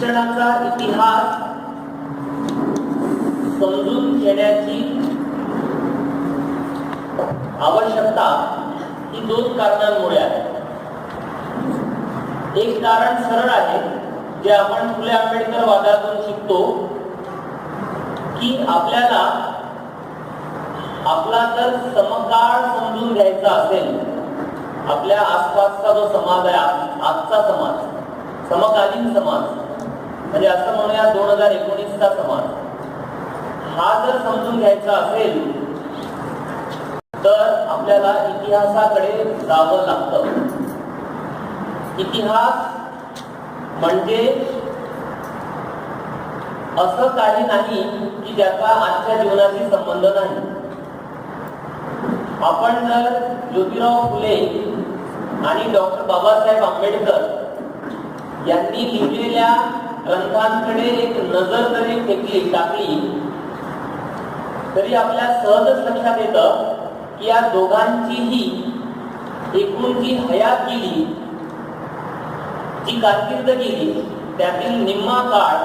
शिक्षणाचा इतिहास समजून घेण्याची आवश्यकता ही दोन कारणांमुळे आहे. एक कारण सरळ आहे, जे आपण फुले आंबेडकर वादातून शिकतो की आपल्याला आपला जर समकाळ समजून घ्यायचा असेल, आपल्या आसपासचा जो समाज आहे, आजचा समाज, समकालीन समाज, म्हणजे असं म्हणूया 2019चा समाज, हा जर समजून घ्यायचा असेल तर आपल्याला इतिहासाकडे जावं लागतं. इतिहास म्हणजे असं काही नाही की ज्याचा आजच्या जीवनाशी संबंध नाही. आपण जर ज्योतिराव फुले आणि डॉक्टर बाबासाहेब आंबेडकर यांनी लिहिलेल्या ग्रंथांकडे एक नजर जरी टाकली तरी आपल्या सहजच लक्षात येतं की या दोघांचीही एकूण जी हयात गेली, जी कारकीर्द गेली, त्यातील निम्मा काळ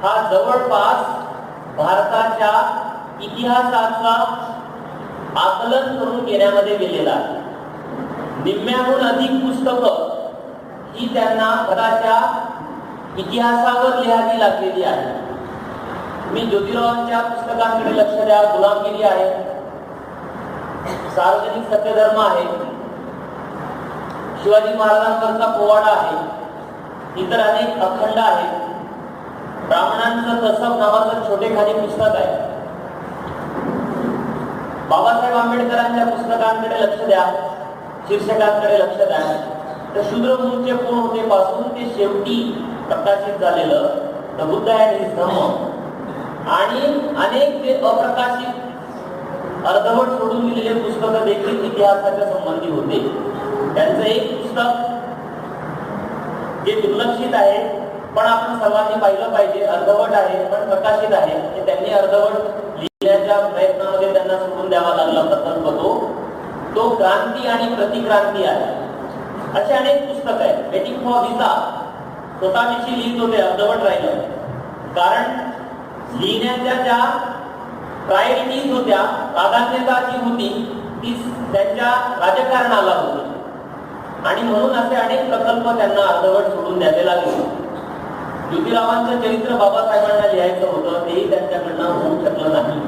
हा जवळपास भारताच्या इतिहासाचा आकलन करून घेण्यामध्ये गेलेला आहे. निम्म्याहून अधिक पुस्तकं ही त्यांना स्वतःच्या इतिहासावर लिहावी लागलेली आहे. मी ज्योतिरावांच्या पुस्तकांकडे लक्ष द्या, गुलामगिरी आहे, सार्वजनिक सत्यधर्म आहे, शिवाजी महाराजांवरचा पोवाडा आहे, इतर अनेक अखंड आहेत, ब्राह्मणांचं तसब नावाचं छोटेखानी पुस्तक आहे. बाबासाहेब आंबेडकरांच्या पुस्तकांकडे लक्ष द्या, शीर्षकांकडे लक्ष द्या, तर शूद्रमूळचे पूर्ण होते पासून ते शेवटी प्रकाशित झालेलं द बुद्ध अँड हिज धम्म आणि अनेक जे अप्रकाशित अर्धवट सोडून दिलेले पुस्तकं देखील इतिहासाच्या संबंधी होते. त्यांचं एक पुस्तक जे दुर्लक्षित आहे पण आपण सर्वांनी पाहिलं पाहिजे, अर्धवट आहे पण प्रकाशित आहे, हे त्यांनी अर्धवट लिहिण्याच्या प्रयत्नामध्ये त्यांना सोडून द्यावा लागला प्रकल्प. तो क्रांती आणि प्रतिक्रांती आहे. असे अनेक पुस्तक आहेत. वेटिंग फॉर व्हिसा स्वतःविषयी लिहित होते, अर्धवट राहिलं, कारण लिहिण्याच्या ज्या प्रायोरिटीज होत्या, प्राधान्यता जी होती ती त्यांच्या राजकारणाला होती आणि म्हणून असे अनेक प्रकल्प त्यांना अर्धवट सोडून द्यावे लागले. ज्योतिरावांचं चरित्र बाबासाहेबांना लिहायचं होतं, तेही त्यांच्याकडनं होऊ शकलं नाही.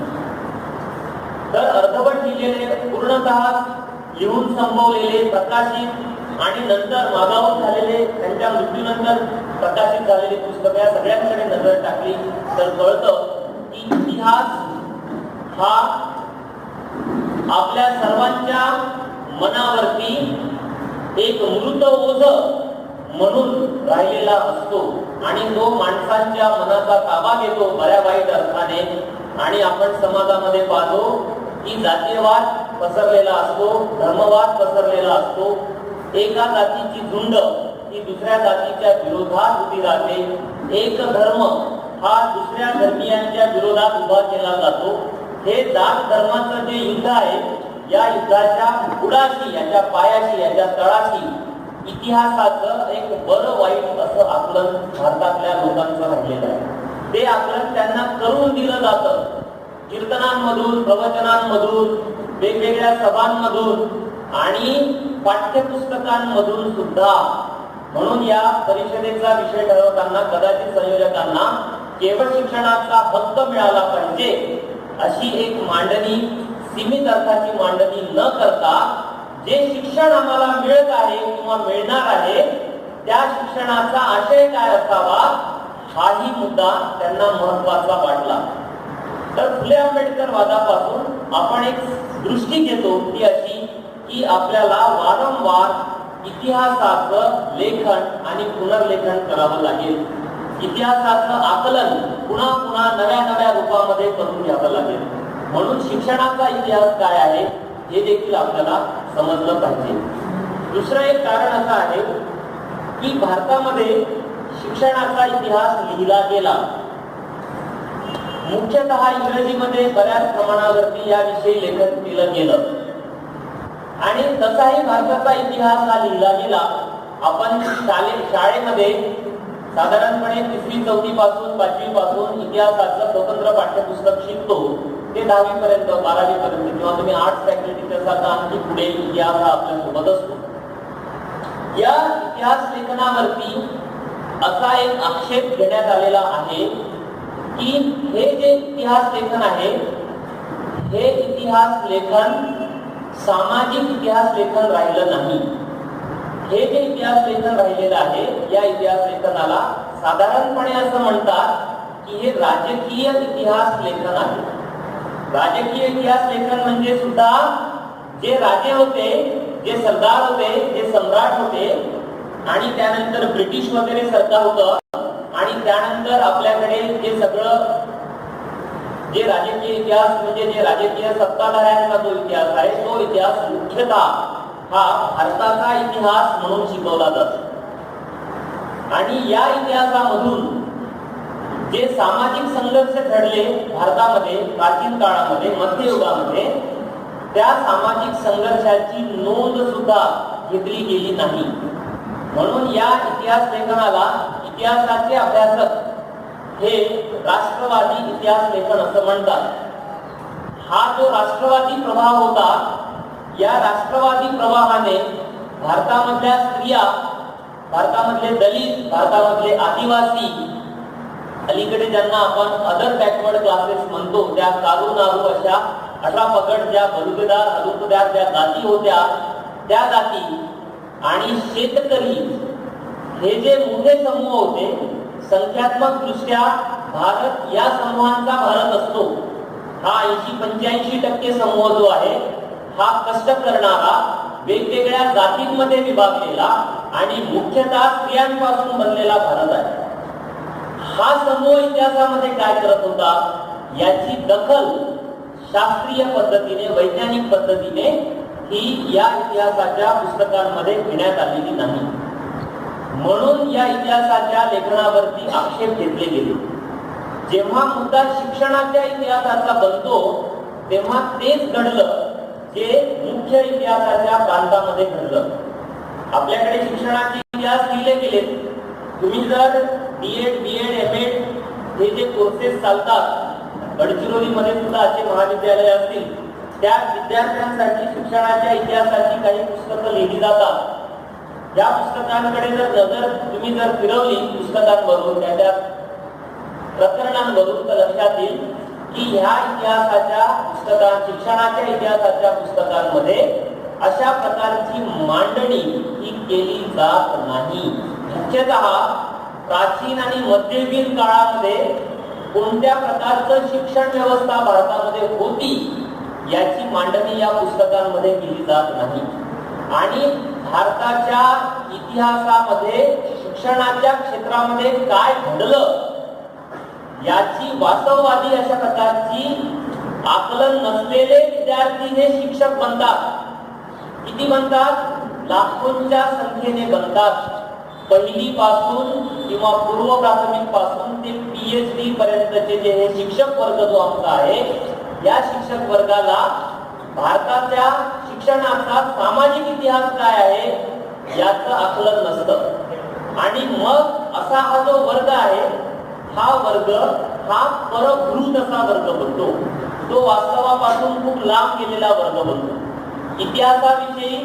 तर अर्धवट लिहिलेले, पूर्णतः लिहून संपवलेले, प्रकाशित आणि नंतर मागावर झालेले, त्यांच्या मृत्यूनंतर प्रकाशित झालेली पुस्तकं, या सगळ्यांकडे नजर टाकली तर कळतं की इतिहास हा आपल्या सर्वांच्या मनावरती एक मृत ओझ म्हणून राहिलेला असतो आणि तो माणसांच्या मनाचा ताबा घेतो बऱ्या वाईट अर्थाने. आणि आपण समाजामध्ये पाहतो की जातीयवाद पसरलेला असतो, धर्मवाद पसरलेला असतो. एका जातीची झुंड ही दुसऱ्या जातीच्या विरोधात उभी राहते. एक धर्म हा दुसऱ्या धर्मीयांच्या विरोधात उभा केला जातो. हे जात धर्माचं जे युद्ध आहे, या युद्धाच्या बुडाशी, याच्या पायाशी, याच्या तळाशी इतिहासाचं एक बरं वाईट असं आकलन भारतातल्या लोकांचं राहिलेलं आहे. ते आकलन त्यांना करून दिलं जातं. कीर्तनांमधून, प्रवचनांमधून, वेगवेगळ्या सभांमधून आणि पाठ्यपुस्तकांमधून सुद्धा. म्हणून या परिषदेचा विषय ठरवताना कदाचित संयोजकांना केवळ शिक्षणाचा हक्क मिळाला पाहिजे अशी एक मांडणी, सीमित अर्थाची मांडणी न करता, जे शिक्षण आम्हाला मिळत आहे किंवा मिळणार आहे त्या शिक्षणाचा आशय काय असावा, हाही मुद्दा त्यांना महत्वाचा वाटला. तर फुले आंबेडकर वादापासून आपण एक दृष्टी घेतो ती अशी की आपल्याला वारंवार इतिहासाचं लेखन आणि पुनर्लेखन करावं लागेल. इतिहासाचं आकलन पुन्हा पुन्हा नव्या नव्या रूपामध्ये करून घ्यावं लागेल. म्हणून शिक्षणाचा इतिहास काय आहे हे देखील आपल्याला समजलं पाहिजे. दुसरं एक कारण असं आहे की भारतामध्ये शिक्षणाचा इतिहास लिहिला गेला मुख्यतः इंग्रजीमध्ये बऱ्याच प्रमाणावरती याविषयी लेखन केलं गेलं आणि तसाही भारताचा इतिहास हा लिहिला गेला. आपण शाळेमध्ये साधारणपणे 3री 4थी पासून 5वी पासून इतिहासाचं स्वतंत्र पाठ्यपुस्तक शिकतो ते 10वी पर्यंत 12वी पर्यंत किंवा तुम्ही आर्ट्स फॅकल्टीच्या सारखा आणखी पुढे इतिहास हा आपल्या सोबत असतो. या इतिहास लेखनावरती असा एक आक्षेप घेण्यात आलेला आहे की हे जे इतिहास लेखन आहे हे इतिहास लेखन सामाजिक इतिहास लेखन राहिलं नाही. हे जे इतिहास लेखन राहिलेलं आहे या इतिहास लेखनाला साधारणपणे असं म्हणतात की हे राजकीय इतिहास लेखन आहे. राजकीय इतिहास लेखन म्हणजे सुद्धा जे राजे होते, जे सरदार होते, जे सम्राट होते आणि त्यानंतर ब्रिटिश वगैरे सरकार होतं आणि त्यानंतर आपल्याकडे जे सगळं जे राजकीय इतिहास म्हणजे जे राजकीय सत्ताधाऱ्यांचा जो इतिहास आहे तो इतिहास मुख्यतः हा भारताचा इतिहास म्हणून शिकवला जातो. आणि या इतिहासामधून जे सामाजिक संघर्ष घडले भारतामध्ये प्राचीन काळामध्ये मध्ययुगामध्ये त्या सामाजिक संघर्षाची नोंद सुद्धा घेतली गेली नाही. म्हणून या इतिहास लेखनाला इतिहासाचे अभ्यासक हे राष्ट्रवादी इतिहास लेखन असं म्हणतात. हा जो राष्ट्रवादी प्रवाह होता या राष्ट्रवादी प्रवाहाने भारतामधल्या स्त्रिया, भारतामधले दलित, भारतामधले आदिवासी, अलीकडे ज्यांना आपण अदर बॅकवर्ड क्लासेस म्हणतो त्या कारू नारू अशा 18 पगड ज्या बलुतेदार हलुकदार ज्या जाती होत्या त्या जाती आणि शेतकरी हे जे मोठे समूह होते. संख्यात्मक दृष्ट्या भारत या समूहांचा भारत असतो. हा 80-85% समूह जो आहे हा कष्ट करणारा वेगवेगळ्या जातींमध्ये विभागलेला आणि मुख्यतः स्त्रियांपासून बनलेला भारत आहे. हा समूह इतिहासामध्ये काय करत होता याची दखल शास्त्रीय पद्धतीने वैज्ञानिक पद्धतीने ही या इतिहासाच्या पुस्तकांमध्ये घेण्यात आलेली नाही. म्हणून या इतिहासाच्या लेखनावरती आक्षेप घेतले गेले. जेव्हा मुद्दा शिक्षणाच्या इतिहासाचा बनतो तेव्हा तेच घडलं जे मुख्य इतिहासाच्या प्रांतामध्ये घडलं. आपल्याकडे शिक्षणाचे इतिहास लिहिले गेले. तुम्ही जर B.Ed, B.Ed, M.Ed हे जे कोर्सेस चालतात गडचिरोलीमध्ये सुद्धा असे महाविद्यालय असतील त्या विद्यार्थ्यांसाठी शिक्षणाच्या इतिहासाची काही पुस्तकं लिहिली जातात. या पुस्तकांकडे जर नजर तुम्ही जर फिरवली पुस्तकांवरून त्याच्या प्रकरणांवरून तर लक्षात येईल की ह्या इतिहासाच्या पुस्तकां शिक्षणाच्या इतिहासाच्या पुस्तकांमध्ये अशा प्रकारची मांडणी ही केली जात नाही. मुख्यतः प्राचीन आणि मध्ययुगीन काळामध्ये कोणत्या प्रकारचं शिक्षण व्यवस्था भारतामध्ये होती याची मांडणी या पुस्तकांमध्ये केली जात नाही. आणि भारताच्या इतिहासामध्ये शिक्षणाच्या क्षेत्रामध्ये काय घडलं याची वास्तववादी अशा प्रकारची आकलन नसलेले विद्यार्थी हे शिक्षक बनतात. किती बनतात? लाखोंच्या संख्येने बनतात. पहिली पासून किंवा पूर्व प्राथमिक पासून ते PhD पर्यंतचे जे हे शिक्षक वर्ग जो आमचा आहे या शिक्षक वर्गाला भारताच्या शिक्षणाचा सामाजिक इतिहास काय आहे याचं आकलन नसतं. आणि मग असा हा जो वर्ग आहे हा वर्ग हा परभृत असा वर्ग बनतो. तो वास्तवापासून खूप लांब गेलेला वर्ग बनतो. इतिहासाविषयी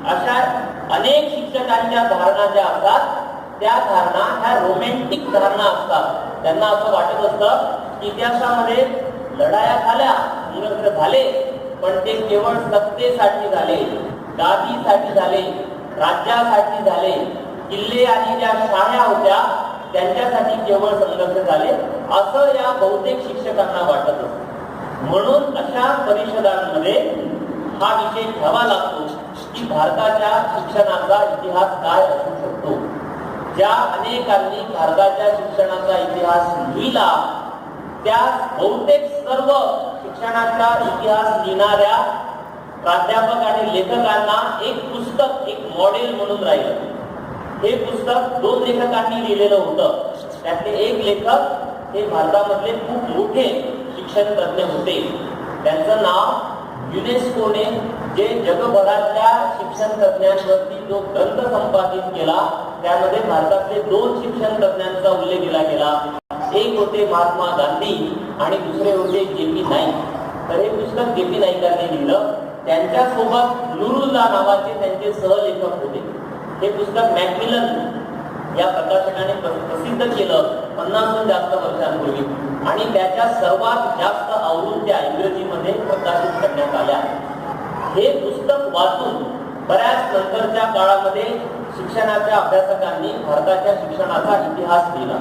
अशा अनेक शिक्षकांच्या धारणा ज्या असतात त्या धारणा ह्या रोमॅन्टिक धारणा असतात. त्यांना असं वाटत असतं की इतिहासामध्ये लढाया झाल्या, संघर्ष झाले, पण ते केवळ सत्तेसाठी झाले, गादीसाठी झाले, राज्यासाठी झाले. किल्ले आणि ज्या शाळा होत्या त्यांच्यासाठी केवळ संघर्ष झाले असं या बहुतेक शिक्षकांना वाटत असतं. म्हणून अशा परिषदांमध्ये हा विषय घ्यावा लागतो की भारताच्या शिक्षणाचा इतिहास काय असू शकतो. ज्या अनेकांनी भारताच्या शिक्षणाचा इतिहास लिहिला त्या बहुतेक सर्व शिक्षणाचा इतिहास लिहिणाऱ्या प्राध्यापक आणि लेखकांना एक पुस्तक एक मॉडेल म्हणून राहिलं. हे पुस्तक 2 लेखकांनी लिहिलेलं होतं. त्यातले एक लेखक हे भारतामधले खूप मोठे शिक्षण तज्ञ होते. त्यांचं नाव युनेस्कोने जे जगभरातल्या शिक्षण तज्ञांवरती जो ग्रंथ संपादित केला त्यामध्ये भारतातले 2 शिक्षण तज्ञांचा उल्लेख केला गेला. एक होते महात्मा गांधी आणि दुसरे होते जे.पी. नाईक. तर हे पुस्तक जे.पी. नाईकांनी लिहिलं. त्यांच्यासोबत नुरुल्ला नावाचे त्यांचे सहलेखक होते. हे पुस्तक मॅकमिलन या प्रकाशकाने प्रसिद्ध केलं 50हून जास्त वर्षांपूर्वी आणि त्याच्या सर्वात जास्त आवृत्त्या इंग्रजीमध्ये प्रकाशित करण्यात आल्या. हे पुस्तक वाचून बऱ्याच नंतरच्या काळामध्ये शिक्षणाच्या अभ्यासकांनी भारताच्या शिक्षणाचा इतिहास लिहिला.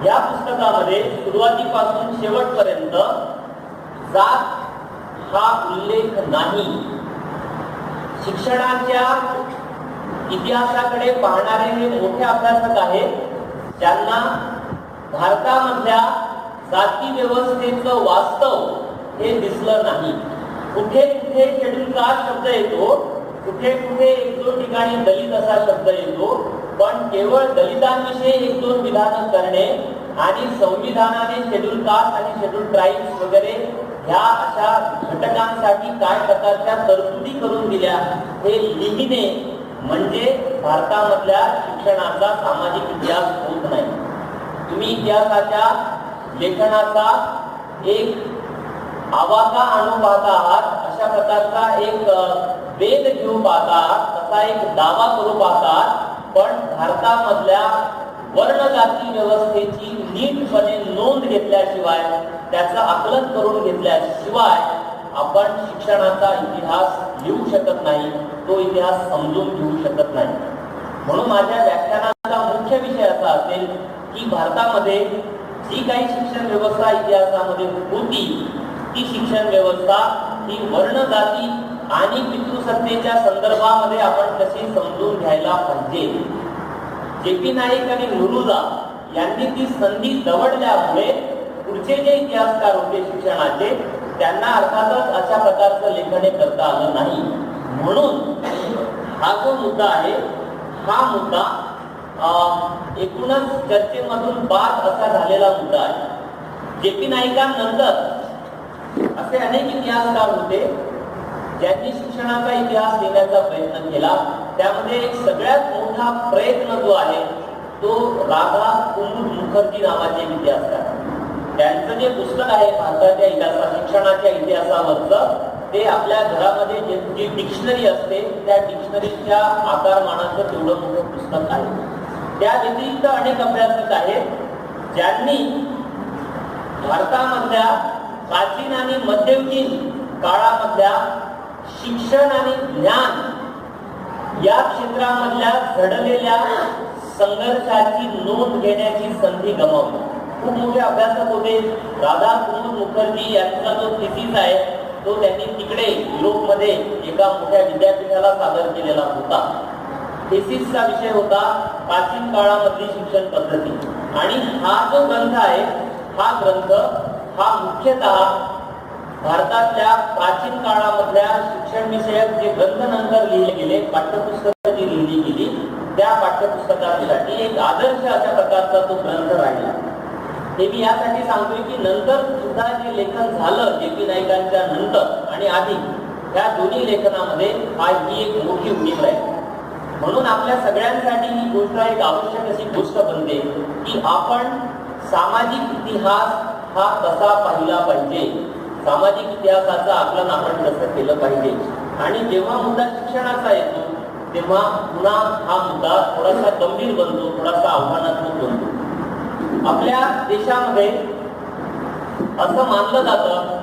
या पुस्तकामध्ये सुरुवातीपासून शेवटपर्यंत जात हा उल्लेख नाही. शिक्षणाच्या इतिहासाकडे पाहणारे हे मोठे अभ्यासक आहेत ज्यांना भारतामधल्या जाती व्यवस्थेचं वास्तव हे दिसलं नाही. कुठे कुठे शेड्यूल कास्ट शब्द येतो, कुठे कुठे 1-2 ठिकाणी दलित असा शब्द येतो, पण केवळ दलितांविषयी 1-2 विधान करणे आणि संविधानाने शेड्यूल कास्ट आणि शेड्यूल ट्राईब्स वगैरे ह्या अशा घटकांसाठी काय प्रकारच्या तरतुदी करून दिल्या हे लिहिणे म्हणजे भारतामधल्या शिक्षणाचा सामाजिक इतिहास होत नाही. तुम्ही इतिहासाच्या लेखनाचा एक आवाका आणून पाहता आहात, अशा प्रकारचा एक वेध घेऊन पाहता आहात, तसा एक दावा करू पाहता आहात, पण भारतामधल्या वर्णजाती व्यवस्थेची नीटपणे नोंद घेतल्याशिवाय, त्याचं आकलन करून घेतल्याशिवाय आपण शिक्षणाचा इतिहास लिहू शकत नाही, तो इतिहास समजून घेऊ शकत नाही. म्हणून माझ्या व्याख्यानाचा मुख्य विषय असा असेल की भारतामध्ये जी काही शिक्षण व्यवस्था इतिहासामध्ये होती ती शिक्षण व्यवस्था ही वर्ण जाती आणि पितृसत्तेच्या संदर्भामध्ये आपण कशी समजून घ्यायला पाहिजे. जे.पी. नाईक आणि नुरुल्ला यांनी ती संधी दवडल्यामुळे पुढचे जे इतिहासकार होते शिक्षणाचे त्यांना अर्थातच अशा प्रकारचं लेखन करता आलं नाही. म्हणून हा जो मुद्दा आहे हा मुद्दा एकूणच चर्चेमधून बाद असा झालेला मुद्दा आहे. जे.पी. नाईकांनंतर असे अनेक इतिहासकार होते ज्यांनी शिक्षणाचा इतिहास लिहिण्याचा प्रयत्न केला. त्यामध्ये एक सगळ्यात मोठा प्रयत्न जो आहे तो राधा कुमुद मुखर्जी नावाचे इतिहासकार. त्यांचं जे पुस्तक आहे भारताच्या इतिहासा शिक्षणाच्या इतिहासावरचं ते आपल्या घरामध्ये जी डिक्शनरी असते त्या डिक्शनरीच्या आकारमानाचं तेवढं मोठं पुस्तक आहे. त्या व्यतिरिक्त अनेक अभ्यासक आहेत ज्यांनी भारतामधल्या प्राचीन आणि मध्ययुगीन काळामधल्या शिक्षण आणि ज्ञान या क्षेत्रामधल्या घडलेल्या संघर्षाची नोंद घेण्याची संधी गमावली. खूप मोठे अभ्यासक होते. राधा कुमुद मुखर्जी यांचा जो थिसीस आहे तो त्यांनी तिकडे युरोपमध्ये एका मोठ्या विद्यापीठाला सादर केलेला होता. थिसीसचा विषय होता प्राचीन काळामधली शिक्षण पद्धती. आणि हा जो ग्रंथ आहे हा ग्रंथ हा मुख्यतः भारतातल्या प्राचीन काळामधल्या शिक्षण विषयक जे ग्रंथ नंतर लिहिले गेले पाठ्यपुस्तकं जी लिहिली गेली त्या पाठ्यपुस्तकांसाठी एक आदर्श अशा प्रकारचा तो ग्रंथ राहिला. हे मी यासाठी सांगतोय की नंतर सुद्धा जे लेखन झालं जे.पी. नाईकांच्या नंतर आणि आधी त्या दोन्ही लेखनामध्ये ही एक मोठी उणीव आहे. म्हणून आपल्या सगळ्यांसाठी ही गोष्ट एक आवश्यक अशी गोष्ट बनते की आपण सामाजिक इतिहास हा कसा पाहिला पाहिजे, सामाजिक इतिहासाचं आकलन आपण कसं केलं पाहिजे. आणि जेव्हा मुद्दा शिक्षणाचा येतो तेव्हा पुन्हा हा मुद्दा थोडासा गंभीर बनतो, थोडासा आव्हानात्मक बनतो. आपल्या देशामध्ये असं मानलं जातं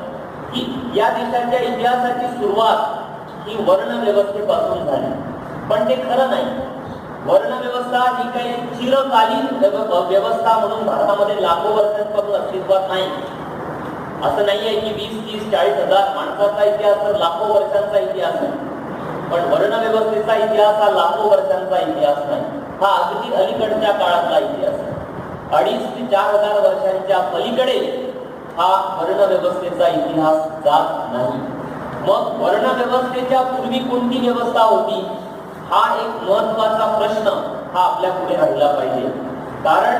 की या देशाच्या इतिहासाची सुरुवात ही वर्ण व्यवस्थेपासून झाली, पण ते खरं नाही. वर्ण व्यवस्था ही काही चिरकालीन व्यवस्था म्हणून भारतामध्ये लाखो वर्षांपासून अस्तित्वात नाही. असं नाहीये की 20-30-40 हजार माणसाचा इतिहास तर लाखो वर्षांचा इतिहास आहे, पण वर्ण व्यवस्थेचा इतिहास हा लाखो वर्षांचा इतिहास नाही. हा अगदी अलीकडच्या काळातला इतिहास आहे. 2,500 ते 4,000 वर्षांच्या पलीकडे हा वर्ण व्यवस्थेचा इतिहास जात नाही. मग वर्ण व्यवस्थेच्या पूर्वी कोणती व्यवस्था होती हा एक महत्वाचा प्रश्न हा आपल्या पुढे राहिला पाहिजे. कारण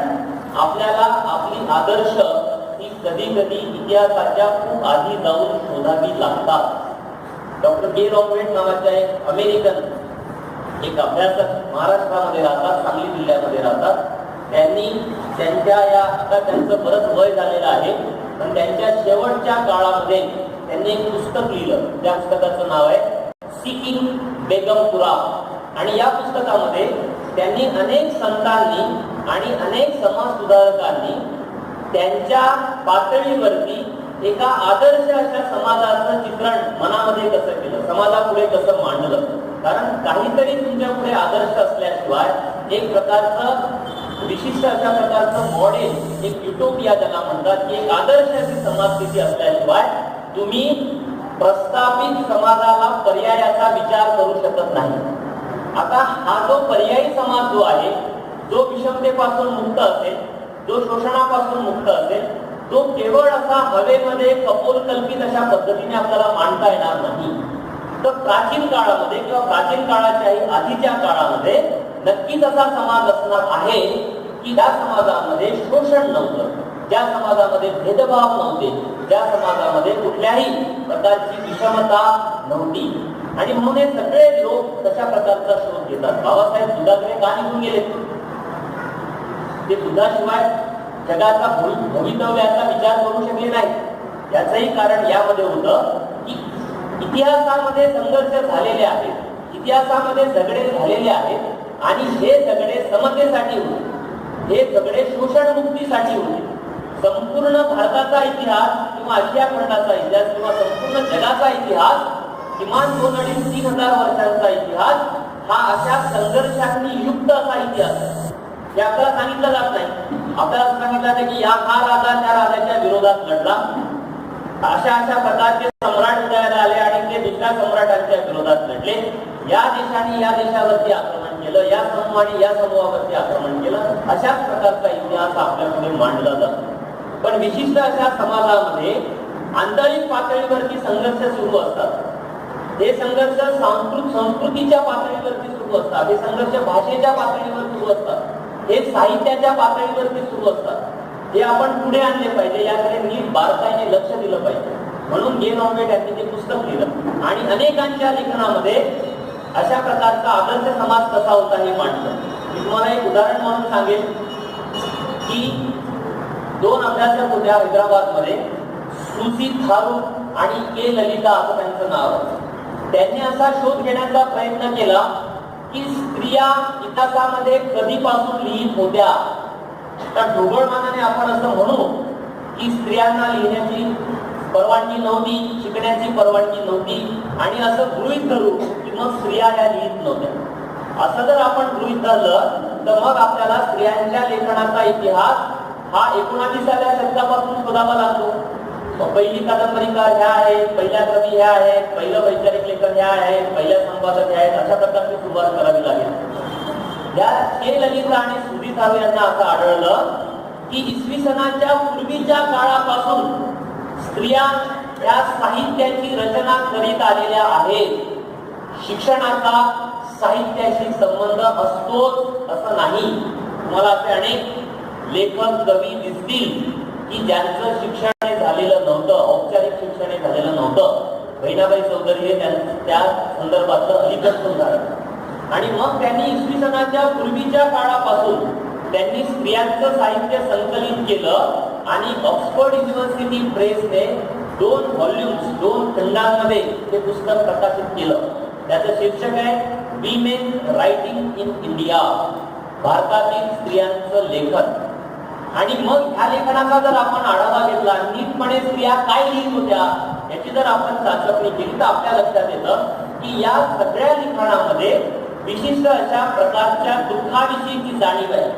आपल्याला आपली आदर्श ही कधी कधी इतिहासाच्या खूप आधी जाऊन शोधावी लागतात. डॉक्टर के. रॉबर्ट नावाच्या एक अमेरिकन एक अभ्यासक महाराष्ट्रामध्ये राहतात, सांगली जिल्ह्यामध्ये राहतात. त्यांनी त्यांच्या या आता त्यांचं बरंच वय झालेलं आहे, पण त्यांच्या शेवटच्या काळामध्ये त्यांनी एक पुस्तक लिहिलं. त्या पुस्तकाचं नाव आहे सीकिंग बेगमपुरा. आणि या पुस्तकामध्ये त्यांनी अनेक संतांनी आणि अनेक समाज सुधारकांनी त्यांच्या पातळीवरती एका आदर्श अशा समाजाचं चित्रण मनामध्ये कसं केलं, समाजापुढे कसं मांडलं. कारण काहीतरी तुमच्या पुढे आदर्श असल्याशिवाय एक प्रकारचं विशिष्ट अशा प्रकारचं मॉडेल, एक युटोपिया ज्याला म्हणतात, की एक आदर्श अशी समाजस्थिती असल्याशिवाय तुम्ही प्रस्थापित समाजाला पर्यायाचा विचार करू शकत नाही. आता हा जो पर्यायी समाज जो आहे, जो विषमतेपासून मुक्त असेल, जो शोषणापासून मुक्त असेल, तो केवळ असा हवेमध्ये कपोलकल्पित अशा पद्धतीने आपल्याला मांडता येणार नाही. तर प्राचीन काळामध्ये किंवा प्राचीन काळाच्याही आधीच्या काळामध्ये नक्कीच असा समाज असणार आहे की ज्या समाजामध्ये शोषण नव्हतं, ज्या समाजामध्ये भेदभाव नव्हते, ज्या समाजामध्ये कुठल्याही प्रकारची विषमता नव्हती. आणि म्हणून हे सगळे लोक तशा प्रकारचा शोध घेतात. बाबासाहेब दुधाकडे का निघून गेले? ते दुधाशिवाय जगाचा भवितव्याचा विचार करू शकले नाही. याचंही कारण यामध्ये होतं की इतिहासामध्ये संघर्ष झालेले आहेत, इतिहासामध्ये झगडे झालेले आहेत आणि हे झगडे समतेसाठी होते, हे झगडे शोषणमुक्तीसाठी होते. संपूर्ण भारताचा इतिहास किंवा आशिया खंडाचा इतिहास किंवा संपूर्ण जगाचा इतिहास, किमान 2-2,5-3,000 वर्षांचा इतिहास हा अशा संघर्षांनी युक्त असा इतिहास आहे. हे आपल्याला सांगितलं जात नाही. आपल्याला सांगितलं जाते की या हा राजा त्या राजाच्या विरोधात लढला, अशा प्रकारचे सम्राट उदयाला आले आणि ते दुसऱ्या सम्राटांच्या विरोधात लढले, या देशाने या देशावरती आक्रमण केलं, या समूहाने या समूहावरती आक्रमण केलं. अशाच प्रकारचा इतिहास आपल्यापुढे मांडला जातो. पण विशिष्ट अशा समाजामध्ये आंतरिक पातळीवरती संघर्ष सुरू असतात. हे संघर्ष संस्कृतीच्या पातळीवरती सुरू असतात, हे संघर्ष भाषेच्या पातळीवर सुरू असतात, हे साहित्याच्या पातळीवरती सुरू असतात. हे आपण पुढे आणले पाहिजे, याकडे नीट बारकाईने लक्ष दिलं पाहिजे. म्हणून गे नॉर्वेट यांनी ते पुस्तक लिहिलं आणि अनेकांच्या लेखनामध्ये अशा प्रकारचा आदर्श समाज कसा होता हे मांडलं. मी तुम्हाला एक उदाहरण म्हणून सांगेल की 2 अभ्यासक होत्या हैदराबादमध्ये, सुसी थारू आणि के ललिता असं त्यांचं नाव. त्यांनी असा शोध घेण्याचा प्रयत्न केला की स्त्रिया इतिहासामध्ये कधीपासून लिहित होत्या. तर ढोबळमानाने आपण असं म्हणू की स्त्रियांना लिहिण्याची परवानगी नव्हती, शिकण्याची परवानगी नव्हती आणि असं गृहीत धरू की मग स्त्रिया या लिहित नव्हत्या. असं जर आपण गृहीत धरलं तर मग आपल्याला स्त्रियांच्या लेखनाचा इतिहास हा 19व्या शतकापासून शोधावा लागतो. पहिली कादंबरीकार ह्या आहेत, पहिल्या कवी ह्या आहेत, पहिलं वैचारिक लेखन ह्या आहेत, पहिल्या संपादक ह्या आहेत, अशा प्रकारची सुरुवात करावी लागेल. या के ललिता आणि सुधी थारू यांना असं आढळलं की इसवी सनाच्या पूर्वीच्या काळापासून स्त्रिया या साहित्याची रचना करीत आलेल्या आहेत. शिक्षणाचा साहित्याशी संबंध असतोच असं नाही. तुम्हाला असे अनेक लेखक कवी दिसतील की ज्यांचं शिक्षण झालेलं नव्हतं, औपचारिक शिक्षण झालेलं नव्हतं. बहिणाबाई चौधरी हे त्या संदर्भातलं अलीकडचं उदाहरण. आणि मग त्यांनी इसवी सनाच्या पूर्वीच्या काळापासून त्यांनी स्त्रियांचं साहित्य संकलित केलं आणि ऑक्सफोर्ड युनिव्हर्सिटी प्रेसने 2 व्हॉल्यूम्स 2 खंडांमध्ये ते पुस्तक प्रकाशित केलं. त्याचं शीर्षक आहे विमेन रायटिंग इन इंडिया, भारतातील स्त्रियांचं लेखन. आणि मग ह्या लेखनाचा जर आपण आढावा घेतला, नीटपणे स्त्रिया काय लिहित होत्या याची जर आपण चाचपणी केली तर आपल्या लक्षात येतं की या सगळ्या लिखाणामध्ये विशिष्ट अशा प्रकारच्या दुःखाविषयीची जाणीव आहे,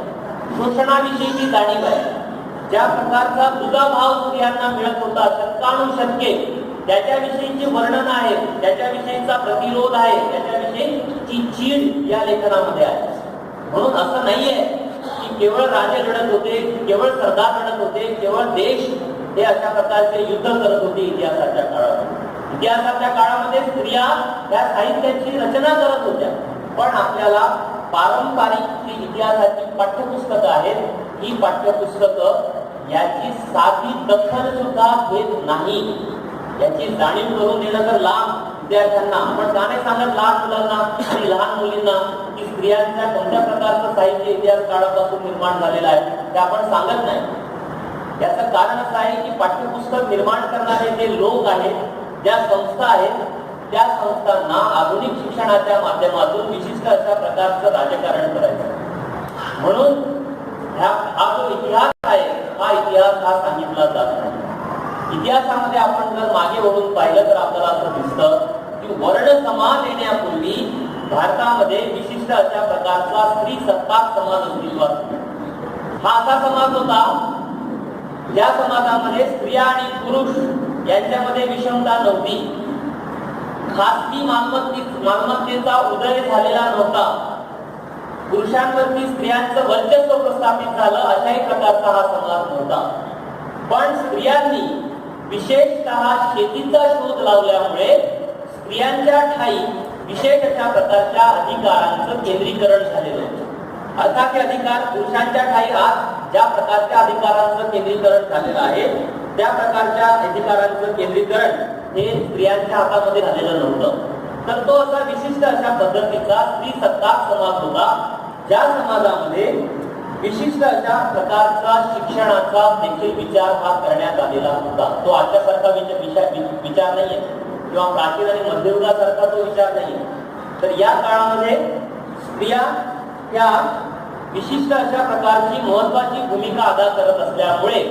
शोषणाविषयीची जाणीव आहे. ज्या प्रकारचा दुजाभाव स्त्रियांना मिळत होता शतकानुशतके, त्याच्याविषयीची वर्णन आहे, त्याच्याविषयीचा प्रतिरोध आहे, त्याच्याविषयीची चीड या लेखनामध्ये आहे. म्हणून असं नाहीये की केवळ राजे लढत होते, केवळ सरदार लढत होते, केवळ देश हे अशा प्रकारचे युद्ध करत होते. इतिहासाच्या काळामध्ये स्त्रिया या साहित्याची रचना करत होत्या. पण आपल्याला पारंपरिक जी इतिहासाची पाठ्यपुस्तकं आहेत, ही पाठ्यपुस्तकं याची साधी दखल सुद्धा घेत नाही. याची जाणीव करून देणं तर लांब विद्यार्थ्यांना आपण का नाही सांगत, लहान मुलांना आणि लहान मुलींना, की स्त्रियांच्या कोणत्या प्रकारचं साहित्य इतिहास काळापासून निर्माण झालेलं आहे ते आपण सांगत नाही. याचं कारण असं आहे की पाठ्यपुस्तक निर्माण करणारे जे लोक आहेत, ज्या संस्था आहेत, त्या संस्थांना आधुनिक शिक्षणाच्या माध्यमातून विशिष्ट अशा प्रकारचं राजकारण करायचं. म्हणून हा जो इतिहास आहे, हा इतिहास हा सांगितला जात नाही. इतिहासामध्ये आपण जर मागे वळून पाहिलं तर आपल्याला असं दिसतं की वर्ण समाज येण्यापूर्वी भारतामध्ये विशिष्ट अशा प्रकारचा स्त्री सत्ताक समाज अस्तित्वात. हा असा समाज होता ज्या समाजामध्ये स्त्रिया आणि पुरुष यांच्यामध्ये विषमता नव्हती. खासगी मालमत्तेचा उदय झालेला नव्हता. पुरुषांवरती स्त्रियांचं वर्चस्व प्रस्थापित झालं अशाही प्रकारचा हा समाज नव्हता. पण स्त्रियांनी विशेषतः शेतीचा शोध लावल्यामुळे स्त्रियांच्या ठाई विशेष अशा प्रकारच्या अधिकारांचं केंद्रीकरण झालेलं होतं. अर्थात हे अधिकार पुरुषांच्या ठाई आज ज्या प्रकारच्या अधिकारांचं केंद्रीकरण झालेलं आहे, त्या प्रकारच्या अधिकारांचं केंद्रीकरण हे स्त्रियांच्या हातामध्ये झालेलं नव्हतं. तर तो असा विशिष्ट अशा पद्धतीचा स्त्री सत्ताक समाज होता, ज्या समाजामध्ये विशिष्ट अशा प्रकारचा शिक्षणाचा देखील विचार हा करण्यात आलेला होता. तो आजच्यासारखा विचार नाहीये किंवा प्राचीन आणि मध्ययुगासारखा तो विचार नाहीये. तर या काळामध्ये स्त्रिया त्या विशिष्ट अशा प्रकारची महत्वाची भूमिका अदा करत असल्यामुळे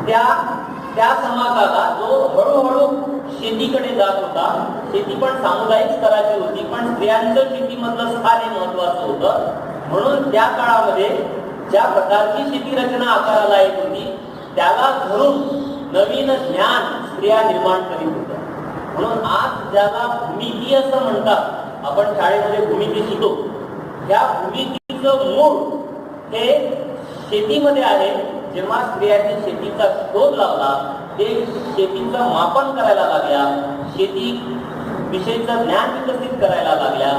त्या समाजाला जो हळूहळू शेतीकडे जात होता, शेती पण सामुदायिक स्तराची होती, पण स्त्रियांचं शेतीमधलं स्थान हे महत्वाचं होतं. म्हणून त्या काळामध्ये ज्या प्रकारची शेती रचना आकाराला येत होती त्याला धरून नवीन ज्ञान स्त्रिया निर्माण करीत होत्या. म्हणून आज ज्याला भूमिती असं म्हणतात, आपण शाळेमध्ये भूमिती शिकतो, या भूमितीचं मूळ हे शेतीमध्ये आहे. जेव्हा स्त्रियांनी शेतीचा शोध लावला, ते शेतीचं मापन करायला लागल्या, शेती विषयीचं ज्ञान विकसित करायला लागल्या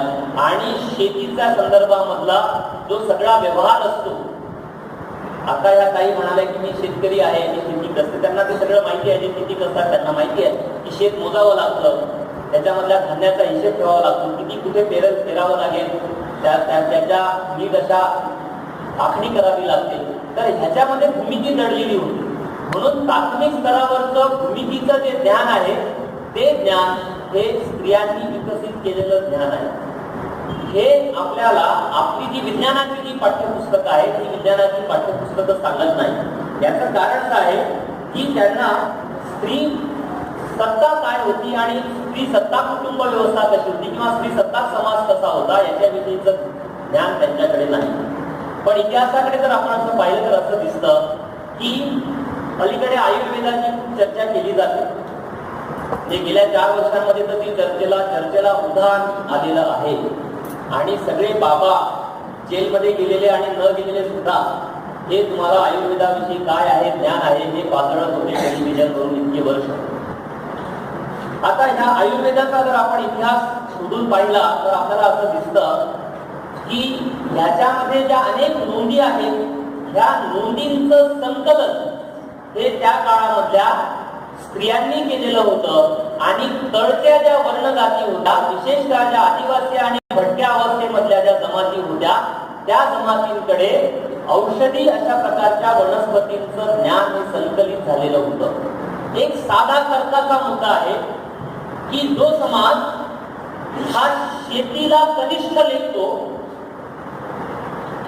आणि शेतीच्या संदर्भामधला जो सगळा व्यवहार असतो. आता या काही म्हणाल्या की मी शेतकरी आहे, मी शेती करते, त्यांना ते सगळं माहिती आहे. जे शेती करतात त्यांना माहिती आहे की शेत मोजावं लागतं, त्याच्यामधल्या धान्याचा हिशेब ठेवावा लागतो, किती कुठे पेरावं लागेल, त्याच्या नीट अशा आखणी करावी लागते. तर ह्याच्यामध्ये भूमिती दडलेली होती. म्हणून प्राथमिक स्तरावरचं भूमितीचं जे ज्ञान आहे, ते ज्ञान हे स्त्रियांनी विकसित केलेलं ज्ञान आहे. हे आपल्याला आपली जी विज्ञानाची जी पाठ्यपुस्तकं आहेत, ती विज्ञानाची पाठ्यपुस्तकं सांगत नाही. याचं कारण असं आहे की त्यांना स्त्री सत्ता काय होती आणि स्त्री सत्ता कुटुंब व्यवस्था कशी होती किंवा स्त्री सत्ता समाज कसा होता याच्याविषयीचं ज्ञान त्यांच्याकडे नाही. पण इतिहासाकडे जर आपण असं पाहिलं तर असं दिसतं की अलीकडे आयुर्वेदाची खूप चर्चा केली जाते. जे गेल्या 4 वर्षांमध्ये तर ती चर्चेला उधाण आलेलं आहे. आणि सगळे बाबा जेलमध्ये गेलेले आणि न गेलेले सुद्धा हे तुम्हाला आयुर्वेदाविषयी काय आहे ज्ञान आहे हे पातळत होते टेलिव्हिजनवरून इतके वर्ष. आता ह्या आयुर्वेदाचा जर आपण इतिहास शोधून पाहिला तर आपल्याला असं दिसतं की ह्याच्यामध्ये ज्या अनेक नोंदी आहेत, ह्या नोंदींचं संकलन हे त्या काळामधल्या स्त्रियांनी केलेलं होतं. आणि तळच्या ज्या वर्णजाती होत्या, विशेषतः ज्या आदिवासी आणि भटक्या अवस्थेमधल्या ज्या जमाती होत्या, त्या जमातींकडे औषधी अशा प्रकारच्या वनस्पतींचं ज्ञान हे संकलित झालेलं होतं. एक साधा तर्काचा मुद्दा आहे की जो समाज हा शेतीला कनिष्ठ लेखतो,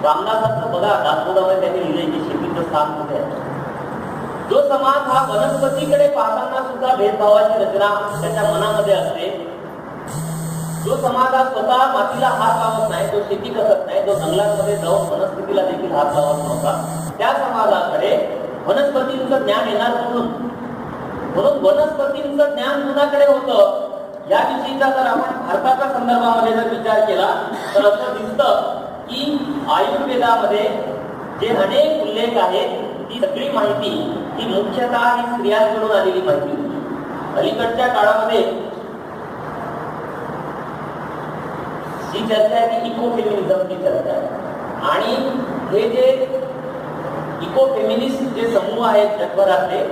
रामदासांचं बघा दासबोधामध्ये त्यांनी लिहिले की शेतीचं स्थान कुठे आहे. जो समाज हा वनस्पतीकडे पाहताना सुद्धा भेदभावाची रचना त्याच्या मनामध्ये असते, जो समाज हा स्वतः मातीला हात लावत नाही, जो शेती करत नाही, जो जंगलांमध्ये जाऊन वनस्पतीला देखील हात लावत नव्हता, त्या समाजाकडे वनस्पतींचं ज्ञान येणार म्हणून वनस्पतींचं ज्ञान कुणाकडे होतं याविषयीचा जर आपण भारताच्या संदर्भामध्ये जर विचार केला तर असं दिसतं की आयुर्वेदामध्ये जे अनेक उल्लेख आहेत ती सगळी माहिती ही मुख्यतः ही स्त्रियांकडून आलेली माहिती होती. अलीकडच्या काळामध्ये जी चर्चा आहे ती इको फेमिनिझमची चर्चा आहे. आणि हे जे इको फेमिनिस्ट जे समूह आहेत जगभरातले,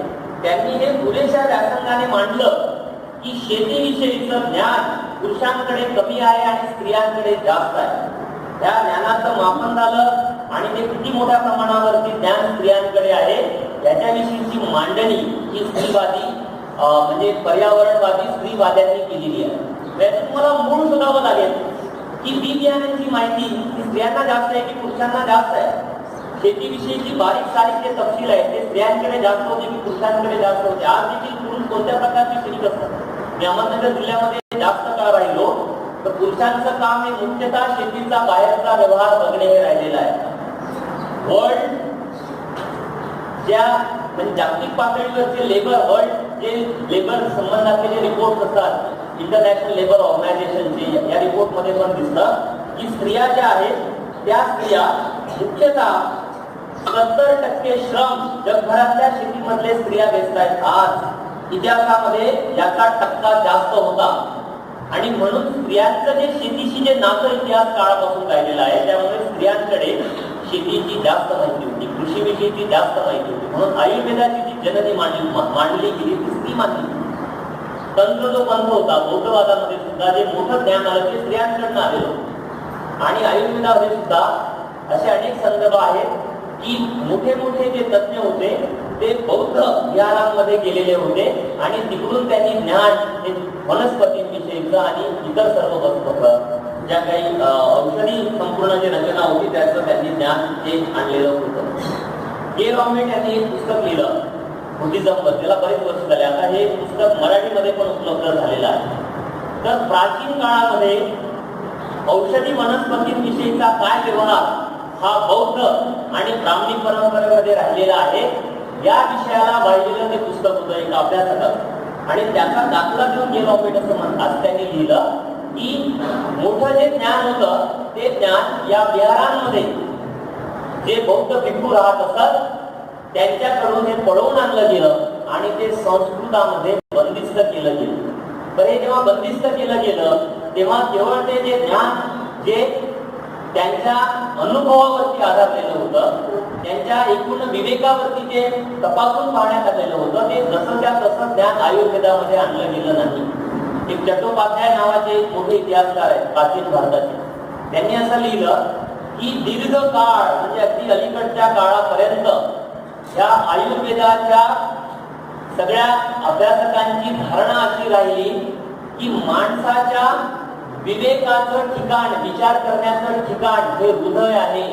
त्यांनी हे पुरेशा व्यासंगाने मांडलं की शेतीविषयीचं ज्ञान पुरुषांकडे कमी आहे आणि स्त्रियांकडे जास्त आहे. त्या ज्ञानाचं मापन झालं आणि ते किती मोठ्या प्रमाणावरती ज्ञान स्त्रियांकडे आहे याच्याविषयीची मांडणी ही स्त्रीवादी म्हणजे पर्यावरणवादी स्त्रीवाद्यांनी केलेली आहे. याचं तुम्हाला मूळ शोधावं लागेल की विज्ञानाची माहिती ही स्त्रियांना जास्त आहे की पुरुषांना जास्त आहे. शेतीविषयीची बारीक सारीक जे तपशील आहे ते स्त्रियांकडे जास्त होते की पुरुषांकडे जास्त होते. आज देखील पुरुष कोणत्या प्रकारची शेती करतात. मी अहमदनगर जिल्ह्यामध्ये जास्त काळ राहिलो तर पुरुषांचं काम हे मुख्यतः शेतीचा बाहेरचा व्यवहार बघणे हे राहिलेलं आहे. वर्ल्ड ज्या म्हणजे जागतिक पातळीवरचे वर्ल्ड जे लेबर संबंधाचे जे रिपोर्ट असतात इंटरनॅशनल लेबर ऑर्गनायझेशनचे, या रिपोर्ट मध्ये पण दिसतं की स्त्रिया ज्या आहेत त्या स्त्रिया मुख्यतः 70% श्रम जगभरातल्या शेतीमधले स्त्रिया व्यस्त आहेत. आज इतिहासामध्ये याचा टक्का जास्त होता आणि म्हणून स्त्रियांचं जे शेतीशी जे नातं इतिहास काळापासून राहिलेलं आहे त्यामुळे स्त्रियांकडे शेतीची जास्त माहिती होती, कृषीविषयीची जास्त माहिती होती. म्हणून आयुर्वेदाची जी जननी मांडली गेली ती स्त्री मानली. तंत्र जो पंथ होता बौद्धवादामध्ये सुद्धा जे मोठं ज्ञान आलं ते स्त्रियांकडनं आलेलं आणि आयुर्वेदामध्ये सुद्धा असे अनेक संदर्भ आहेत की मोठे मोठे जे तज्ञ होते ते बौद्ध विहारांमध्ये गेलेले होते आणि तिकडून त्यांनी ज्ञान हे वनस्पतींविषयीचं आणि इतर सर्व ज्या काही औषधी संपूर्ण जे रचना होती त्याचं त्यांनी ज्ञान हे आणलेलं होतं. के रॉमेट यांनी एक पुस्तक लिहिलं बुद्धिझमवर, त्याला बरेच वर्ष झाले. आता हे पुस्तक मराठीमध्ये पण उपलब्ध झालेलं आहे. तर प्राचीन काळामध्ये औषधी वनस्पतींविषयीचा काय व्यवहार हा बौद्ध आणि ब्राह्मणी परंपरेमध्ये राहिलेला आहे या विषयाला वाहिलेलं ते पुस्तक होतं एक अभ्यासक आणि त्याचा दाखला देऊन के रॉमेट असं म्हणतात त्यांनी लिहिलं की मोठं जे ज्ञान होतं ते ज्ञान या विहारांमध्ये जे बौद्ध भिक्खू राहत असतात त्यांच्याकडून हे पळवून आणलं गेलं आणि ते संस्कृतामध्ये बंदिस्त केलं गेलं. तर हे जेव्हा बंदिस्त केलं गेलं तेव्हा केवळ ते जे ज्ञान जे त्यांच्या अनुभवावरती आधारलेलं होतं, त्यांच्या एकूण विवेकावरती जे तपासून पाहण्यात आलेलं होतं ते जसं त्या तसं ज्ञान आयुर्वेदामध्ये आणलं गेलं नाही. एक चट्टोपाध्याय नावाचे मोठे इतिहासकार आहेत प्राचीन भारताचे, त्यांनी असं लिहिलं की दीर्घ काळ म्हणजे अगदी अलीकडच्या काळापर्यंत या आयुर्वेदाच्या सगळ्या अभ्यासकांची धारणा अशी राहिली की माणसाच्या विवेकाचं ठिकाण, विचार करण्याचं ठिकाण हे हृदय आहे.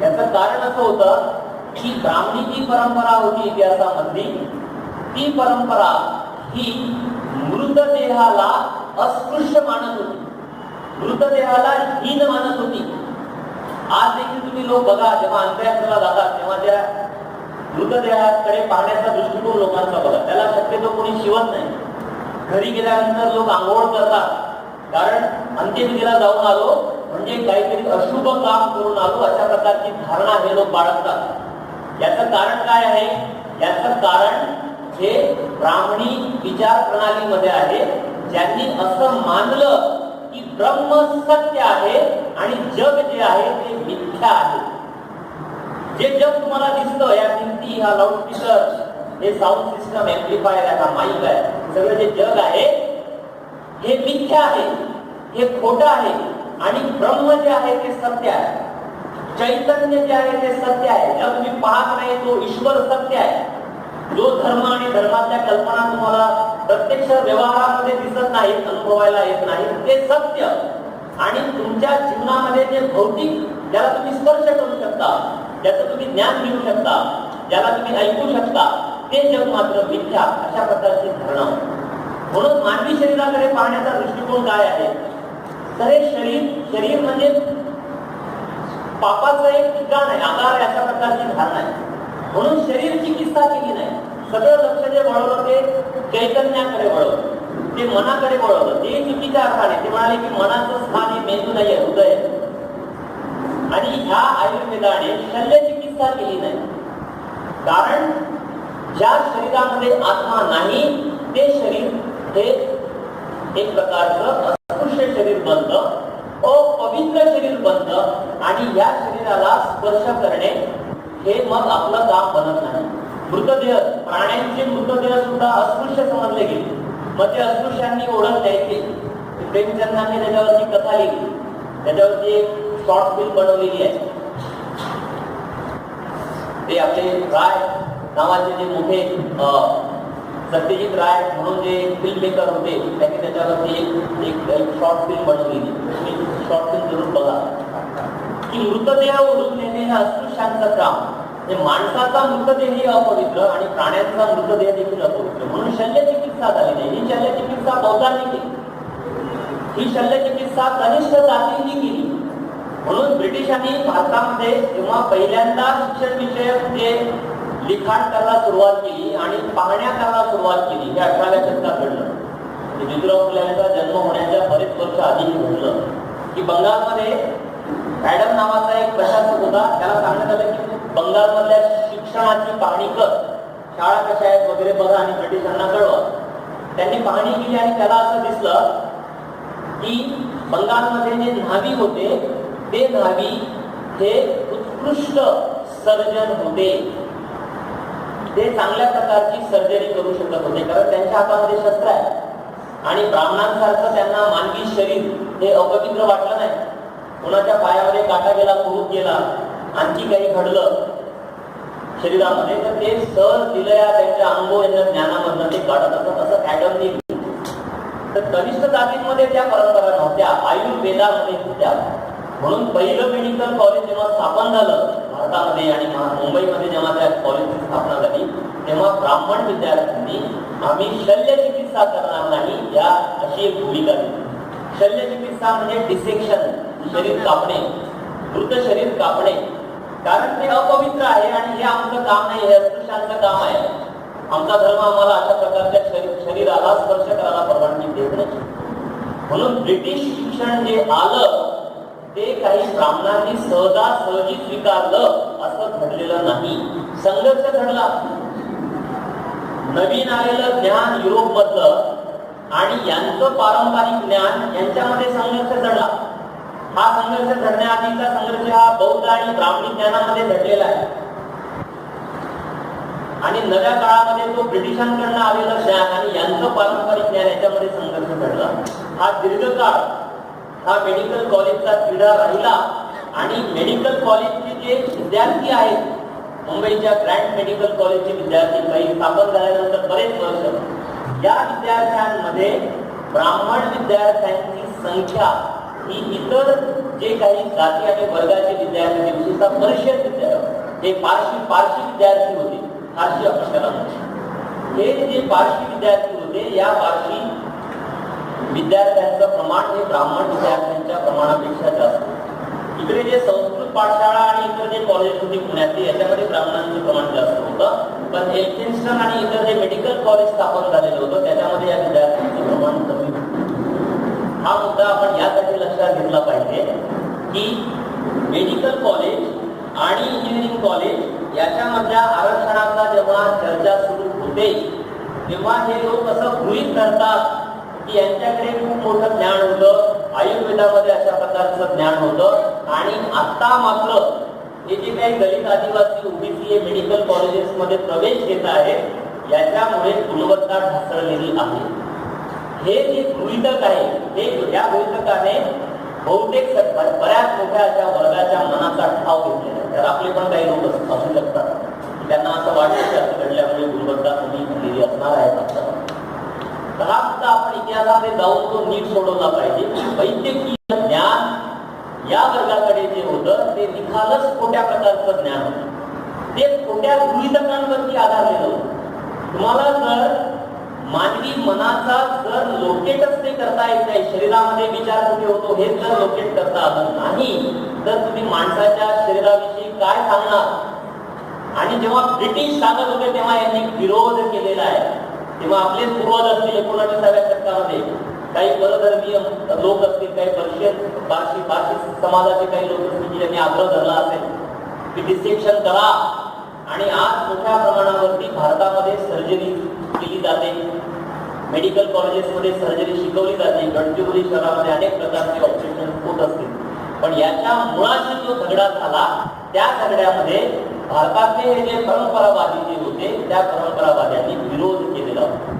याचं कारण असं होतं की ब्राह्मणी जी परंपरा होती इतिहासामधली ती परंपरा ही मृतदेहाला अस्पृश्य मानत होती, मृतदेहाला हीन मानत होती. आज देखील तुम्ही लोक बघा जेव्हा अंत्ययात्रेला जातात तेव्हा त्या मृतदेहाकडे पाहण्याचा दृष्टिकोन लोकांचा बघा, त्याला शक्यतो कोणी शिवत नाही. घरी गेल्यानंतर लोक आंघोळ करतात कारण अंत्यविधीला जाऊन आलो म्हणजे काहीतरी अशुभ काम करून आलो अशा प्रकारची धारणा हे लोक बाळगतात. याचं कारण काय आहे? याचं कारण हे ब्राह्मणी विचार प्रणालीमध्ये आहे, ज्यांनी असं मानलं की ब्रह्म सत्य आहे आणि जग जे आहे ते मिथ्या आहे. जे जग तुम्हाला दिसतं, या भिंती, हा लाऊडस्पीकर, हे साऊंड सिस्टम, एम्प्लिफायर आहे, हा माईक आहे, सगळं जे जग आहे हे मिथ्या आहे, हे खोटं आहे आणि ब्रह्म जे आहे ते सत्य आहे. चैतन्य जे आहे ते सत्य आहे. जेव्हा तुम्ही पाहत नाही तो ईश्वर सत्य आहे. जो धर्म आणि धर्माच्या कल्पना तुम्हाला प्रत्यक्ष व्यवहारामध्ये दिसत नाहीत, अनुभवायला येत नाही, ते सत्य. आणि तुमच्या जीवनामध्ये जे भौतिक ज्याला तुम्ही स्पर्श करू शकता, ज्याचं तुम्ही ज्ञान घेऊ शकता, ज्याला तुम्ही ऐकू शकता, ते जग मात्र मिथ्या, अशा प्रकारची धारणा. म्हणून मानवी शरीराकडे पाहण्याचा दृष्टिकोन काय आहे? तर हे शरीर म्हणजे पापाचं एक ठिकाण आहे, आधार आहे, अशा प्रकारची धारणा आहे. म्हणून शरीर चिकित्सा केली नाही. सगळं लक्ष जे वळवलं ते चैतन्याकडे वळवलं, ते मनाकडे वळवलं. ते चुकीच्या अर्थाने ते म्हणाले की मनाचं स्थान हे मेंदू नाही, हृदय. आणि ह्या आयुर्वेदाने शल्य चिकित्सा केली नाही. कारण ज्या शरीरामध्ये आत्मा नाही ते शरीर हे एक प्रकारचं अस्पृश्य शरीर बनतं, अपवित्र शरीर बनतं आणि या शरीराला स्पर्श करणे हे मग आपलं काम बनत नाही. मृतदेह, प्राण्यांचे मृतदेह सुद्धा अस्पृश्य समजले गेले. मग ते अस्पृश्यांनी ओळख द्यायची. प्रेमचंदांनी त्याच्यावरती कथा लिहिली, त्याच्यावरती एक शॉर्ट फिल्म बनवलेली आहे. ते आपले राय नावाचे जे मोठे सत्यजित राय म्हणून जे फिल्म मेकर होते, त्यांनी त्याच्यावरती एक शॉर्ट फिल्म बनवलेली. तुम्ही शॉर्ट फिल्म जरूर बघा. की मृतदेह ओढून नेणे हे अस्पृश्यांचं काम. माणसाचा मृतदेह अपवित्र आणि प्राण्यांचा मृतदेह देखील अपवित्र, म्हणून शल्यचिकित्सा झाली नाही. ही शल्यचिकित्सा बौद्धांनी केली, ही शल्यचिकित्सा कनिष्ठ जातींनी केली. म्हणून ब्रिटिशांनी भारतामध्ये जेव्हा पहिल्यांदा शिक्षण विषयक जे लिखाण करायला सुरुवात केली आणि पाहण्या करायला सुरुवात केली, हे 18व्या शतकात घडलं. ज्योतिराव फुले यांचा जन्म होण्याच्या बरेच वर्ष आधी घडलं. की बंगालमध्ये ॲडम नावाचा एक प्रशासक होता, त्याला सांगण्यात आलं की बंगालमधल्या शिक्षणाची पाहणी कर, शाळा कशा आहेत वगैरे बघा आणि ब्रिटिशांना कळवा. त्यांनी पाहणी केली आणि त्याला असं दिसलं की बंगालमध्ये जे न्हावी होते ते न्हावी हे उत्कृष्ट सर्जन होते. ते चांगल्या प्रकारची सर्जरी करू शकत होते, कारण त्यांच्या हातामध्ये शस्त्र आहे. आणि ब्राह्मणांसारखं त्यांना मानवी शरीर हे अपवित्र वाटलं नाही. कोणाच्या पायामध्ये काटा गेला, कुरूप गेला, आणखी काही घडलं शरीरामध्ये, तर ते सहज दिलया त्यांच्या अनुभव यांच्या ज्ञानामधनं ते काढत असत, असं ॲडमनी. तर कनिष्ठ जातींमध्ये त्या परंपरा नव्हत्या, आयुर्वेदामध्ये होत्या. म्हणून पहिलं मेडिकल कॉलेज जेव्हा स्थापन झालं भारतामध्ये आणि मुंबईमध्ये, जेव्हा त्या कॉलेजची स्थापना झाली, तेव्हा ब्राह्मण विद्यार्थ्यांनी आम्ही शल्यचिकित्सा करणार नाही या अशी एक भूमिका दिली. शल्यचिकित्सा म्हणजे डिसेक्शन, शरीर कापणे, मृत शरीर कापणे, कारण ते अपवित्र आहे आणि हे आमचं काम नाही, हे अस्पृश्यांचं काम आहे. आमचा धर्म आम्हाला अशा प्रकारच्या शरीराला स्पर्श करायला परवानगी देत नाही. म्हणून ब्रिटिश शिक्षण जे आलं ते काही ब्राह्मणांनी सहजासहजी स्वीकारलं असं घडलेलं नाही. संघर्ष घडला. नवीन आलेलं ज्ञान युरोपमधलं आणि यांचं पारंपरिक ज्ञान यांच्यामध्ये संघर्ष घडला. हा संघर्ष घडण्याआधीचा संघर्ष हा बौद्ध आणि ब्राह्मणी ज्ञानामध्ये घडलेला आहे. आणि नव्या काळामध्ये तो ब्रिटिशांकडनं आलेलं ज्ञान आणि यांचं पारंपरिक ज्ञान याच्यामध्ये संघर्ष घडला. हा दीर्घकाळ हा मेडिकल कॉलेजचा तिढा राहिला. आणि मेडिकल कॉलेजचे जे विद्यार्थी आहेत, मुंबईच्या ग्रँड मेडिकल कॉलेजचे विद्यार्थी, काही स्थापन झाल्यानंतर बरेच वर्ष, या विद्यार्थ्यांमध्ये ब्राह्मण विद्यार्थ्यांची संख्या ही इतर जे काही जाती आणि वर्गाचे विद्यार्थी, विशेषतः पर्शियन विद्यार्थी, हे पारशी विद्यार्थी होते, फारशी आपण त्याला म्हणतो, हे जे पारशी विद्यार्थी होते, या पारशी विद्यार्थ्यांचं प्रमाण हे ब्राह्मण विद्यार्थ्यांच्या प्रमाणापेक्षा जास्त. इकडे जे संस्कृत पाठशाळा आणि इतर जे कॉलेज होते पुण्यातले, याच्यामध्ये ब्राह्मणांचं प्रमाण जास्त होतं. पण एल्फिन्स्टन आणि इतर जे मेडिकल कॉलेज स्थापन झालेलं होतं त्याच्यामध्ये या विद्यार्थ्यांचं प्रमाण कमी होतं. हा मुद्दा आपण यासाठी लक्षात घेतला पाहिजे की मेडिकल कॉलेज आणि इंजिनिअरिंग कॉलेज याच्यामधल्या आरक्षणाचा जेव्हा चर्चा सुरू होते, तेव्हा हे लोक असं गृहीत धरतात की यांच्याकडे खूप मोठं ज्ञान होतं, आयुर्वेदामध्ये अशा प्रकारचं ज्ञान होतं. आणि आता मात्र हे जे काही दलित, आदिवासी, ओबीसी हे मेडिकल कॉलेजेसमध्ये प्रवेश घेत आहेत, याच्यामुळे गुणवत्ता ढासळलेली आहे. हे जे गृहीतक आहे, हे या गृहीतकाने बहुतेक बऱ्याच मोठ्या अशा वर्गाच्या मनाचा ठाव घेतलेला आहे. तर आपले पण काही लोक असू शकतात, त्यांना असं वाटतं की असं घडल्यामुळे गुणवत्ता कमी झालेली असणार आहे. तर हा मुद्दा आपण इतिहासामध्ये जाऊन तो नीट सोडवला पाहिजे. वैद्यकीय ज्ञान या वर्गाकडे जे होतं ते निखालस खोट्या प्रकारचं ज्ञान होतं. ते खोट्या गृहीतकांवरती आधारलेलं होतं. तुम्हाला जर मानवी मनाचा जर लोकेटच ते करता येत नाही, शरीरामध्ये विचार कुठे होतो हे जर लोकेट करता आलं नाही, तर तुम्ही माणसाच्या शरीराविषयी काय सांगणार? आणि जेव्हा ब्रिटिश सांगत होते तेव्हा यांनी विरोध केलेला आहे. तेव्हा आपलेच पूर्वज असतील 19व्या शतकामध्ये, काही परधर्मीय लोक असतील, काही पर्शियन पारशी समाजाचे काही लोक असतील, ज्यांनी आग्रह धरला असेल की डिसेक्शन करा. आणि आज मोठ्या प्रमाणावरती भारतामध्ये सर्जरी केली जाते, मेडिकल कॉलेजेसमध्ये सर्जरी शिकवली जाते. गडचिरोली शहरामध्ये अनेक प्रकारचे ऑपरेशन होत असतील. पण याच्या मुळाशी जो झगडा झाला, त्या झगड्यामध्ये भारतातले हे जे परंपरावादी जे होते त्या परंपरावाद्यांनी विरोध केलेला होता.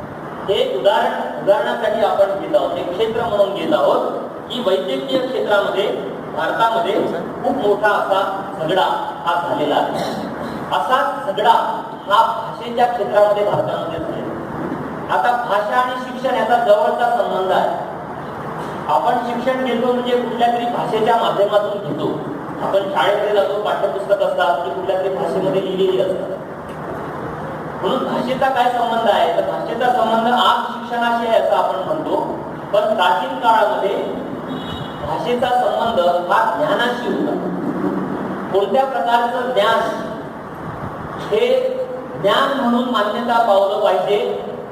हे उदाहरण उदाहरणासाठी आपण घेत आहोत, एक क्षेत्र म्हणून घेत आहोत की वैद्यकीय क्षेत्रामध्ये भारतामध्ये खूप मोठा असा झगडा हा झालेला आहे. असा झगडा हा भाषेच्या क्षेत्रामध्ये भारतामध्ये झालेला. आता भाषा आणि शिक्षण याचा जवळचा संबंध आहे. आपण शिक्षण घेतो म्हणजे कुठल्या तरी भाषेच्या माध्यमातून घेतो. आपण शाळेमध्ये जातो, पाठ्यपुस्तक असतात की कुठल्या तरी भाषेमध्ये लिहिलेली असतात. म्हणून भाषेचा काय संबंध आहे, तर भाषेचा संबंध आज शिक्षणाशी आहे असं आपण म्हणतो. पण प्राचीन काळामध्ये भाषेचा संबंध हा ज्ञानाशी होता. कोणत्या प्रकारचं ज्ञान हे ज्ञान म्हणून मान्यता पावलं पाहिजे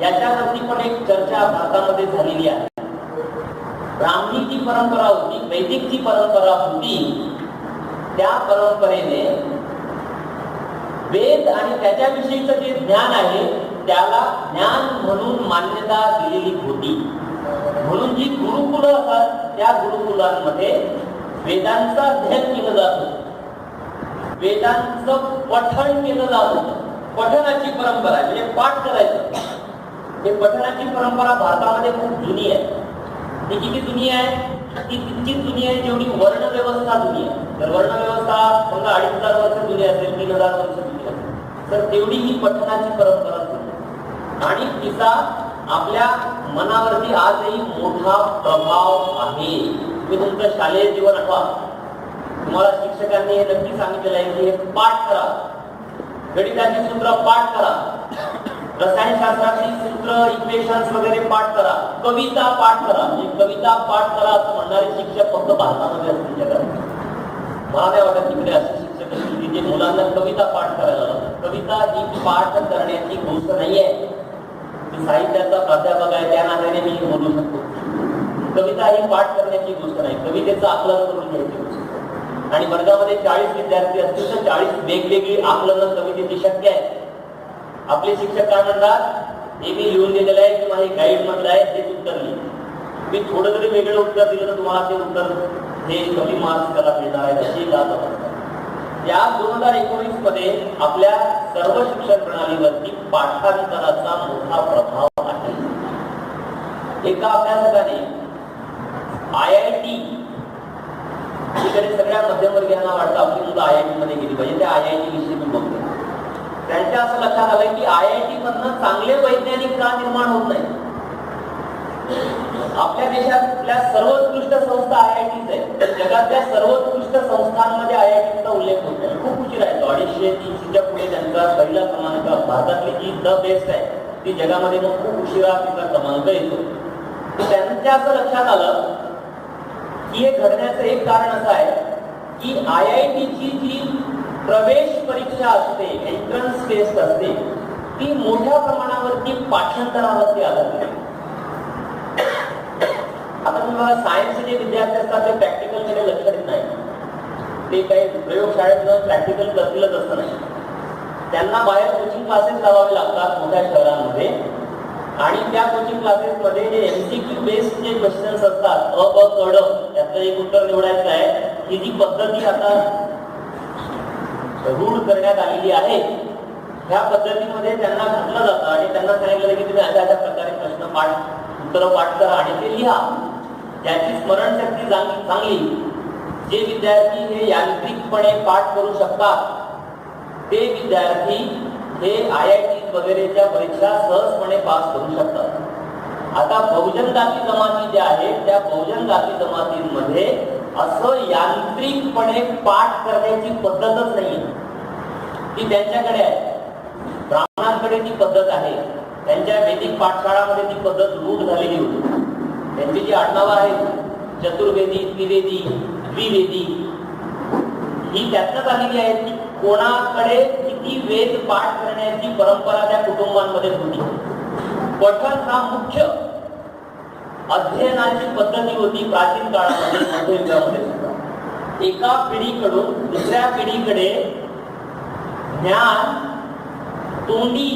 याच्यावरती पण एक चर्चा भारतामध्ये झालेली आहे. ब्राह्मणी जी परंपरा होती, वैदिक जी परंपरा होती, त्या परंपरेने वेद आणि त्याच्याविषयीचं जे ज्ञान आहे त्याला ज्ञान म्हणून मान्यता दिलेली होती. म्हणून जी गुरुकुलं असतात त्या गुरुकुलांमध्ये वेदांचं अध्ययन केलं जात होतं, वेदांचं पठण केलं जात होतं. पठणाची परंपरा म्हणजे पाठ करायचं, हे पठणाची परंपरा भारतामध्ये खूप जुनी आहे. ती किती जुनी आहे? ती तितकीच जुनी आहे जेवढी वर्णव्यवस्था जुनी आहे. जर वर्णव्यवस्था समजा 2500 वर्ष जुनी असेल, 3000 वर्ष जुनी असेल, तर तेवढी ही पठणाची परंपरा जुनी आणि तिचा आपल्या मनावरती आजही मोठा प्रभाव आहे. तुम्ही तुमचं शालेय जीवन आठवा, तुम्हाला शिक्षकांनी हे नक्की सांगितलेलं आहे की हे पाठ करा, गणिताची सूत्र पाठ करा, रसायनशास्त्राची सूत्र, इक्वेशन्स वगैरे पाठ करा, कविता पाठ करा. म्हणजे कविता पाठ करा असं म्हणणारे शिक्षक फक्त भारतामध्ये असतील जगात. मला नाही वाटत तिकडे असे शिक्षक असतील जे मुलांना कविता पाठ करायला लावतात. कविता ही पाठ करण्याची गोष्ट नाहीये. मी साहित्याचा प्राध्यापक आहे, त्या नात्याने मी बोलू शकतो. कविता ही पाठ करण्याची गोष्ट नाही, कवितेचं आकलन करून घ्यायची गोष्ट. आणि वर्गामध्ये 40 विद्यार्थी असतील तर 40 वेगवेगळी आकलन कवितेची शक्य आहे. आपले शिक्षक काय म्हणतात, हे मी लिहून दिलेलं आहे की माझे गाईड मधलं आहे, तेच उत्तर लिहि. मी थोडं जरी वेगळं उत्तर दिलं तर तुम्हाला ते उत्तर हे कमी मार्क्स त्याला मिळणार आहे अशी बात म्हणतात. या 2019 मध्ये आपल्या सर्व शिक्षण प्रणालीवरती पाठांतराचा मोठा प्रभाव आहे. एका अभ्यासकाने IIT, सगळ्या मध्यमवर्गीयांना वाटतं आपली मुलं IIT मध्ये गेली पाहिजे, त्या IIT विषयी मी बोलतो. त्यांच्या असं लक्षात आलंय की IIT मधनं चांगले वैज्ञानिक का निर्माण होत नाही. आपल्या देशातल्या सर्वोत्कृष्ट संस्था IITच आहे. जगातल्या सर्वोत्कृष्ट संस्थांमध्ये IITचा उल्लेख होतो. खूप उशीर आहे, 250-300च्या पुढे त्यांचा पहिला क्रमांक. भारतातली जी द बेस्ट आहे ती जगामध्ये मग खूप उशिरा तिचा क्रमांक येतो. त्यांच्या असं लक्षात आलं की हे घडण्याचं एक कारण असं आहे की IITची जी प्रवेश परीक्षा असते, एंट्रन्स टेस्ट असते, ती मोठ्या प्रमाणावरती पाठांतरावरती आधारित आहे. आता तुम्ही बघा, सायन्सचे जे विद्यार्थी असतात ते प्रॅक्टिकलकडे लक्ष देत नाही. ते काही प्रयोगशाळेत जाऊन प्रॅक्टिकल करतीलच असं नाही. त्यांना बाहेर कोचिंग क्लासेस लावावे लागतात मोठ्या शहरांमध्ये. आणि त्या कोचिंग क्लासेसमध्ये जे MCQ बेस्ड जे क्वेश्चन्स असतात, अ ब क ड, त्यातलं एक उत्तर निवडायचं आहे, ही जी पद्धती आता रूढ करण्यात आलेली आहे, ह्या पद्धतीमध्ये त्यांना घातलं जातं आणि त्यांना सांगितलं की तुम्ही अशा अशा प्रकारे प्रश्न उत्तरं पाठ करा आणि ते लिहा. ज्याची स्मरणशक्ती चांगली, जे विद्यार्थी हे यांत्रिकपणे पाठ करू शकतात, ते विद्यार्थी हे IIT वगैरेच्या परीक्षा सहजपणे पास करू शकतात. आता बहुजन जाती जमाती ज्या आहेत, त्या बहुजन जाती जमातींमध्ये असं यांत्रिकपणे पाठ करण्याची पद्धतच नाही. ती त्यांच्याकडे आहे. ब्राह्मणांकडे ती पद्धत आहे. त्यांच्या वैदिक पाठशाळामध्ये ती पद्धत रूढ झालेली होती. त्यांची जी आडनावं आहेत, चतुर्वेदी, त्रिवेदी, द्विवेदी, ही त्यातच आलेली आहे की कोणाकडे किती वेद पाठ करण्याची परंपरा त्या कुटुंबांमध्ये होती. पठण हा मुख्य अध्ययनाची पद्धती होती प्राचीन काळामध्ये, मध्ययुगामध्ये सुद्धा. एका पिढीकडून दुसऱ्या पिढीकडे ज्ञान तोंडी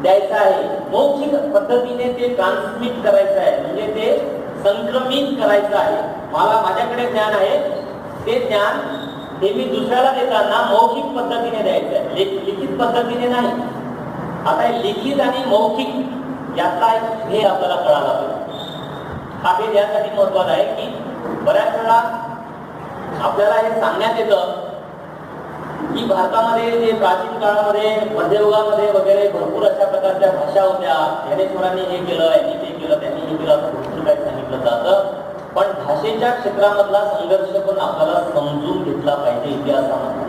द्यायचं आहे, मौखिक पद्धतीने ते ट्रान्समिट करायचं आहे, म्हणजे ते संक्रमित करायचं आहे. मला माझ्याकडे ज्ञान आहे, ते ज्ञान हे मी दुसऱ्याला देताना मौखिक पद्धतीने द्यायचं आहे, लिखित पद्धतीने नाही. आता लिखित आणि मौखिक यातला हे आपल्याला कळायला पाहिजे. हा भेद यासाठी महत्वाचा आहे की बऱ्याच वेळा आपल्याला हे सांगण्यात येतं की भारतामध्ये जे प्राचीन काळामध्ये मध्ययुगामध्ये वगैरे भरपूर अशा प्रकारच्या भाषा होत्या, ज्ञानेश्वरांनी हे केलं, यांनी ते केलं, त्यांनी हे केलं, असं भरपूर काही सांगितलं जातं. पण भाषेच्या क्षेत्रामधला संघर्ष पण आपल्याला समजून घेतला पाहिजे इतिहासामध्ये,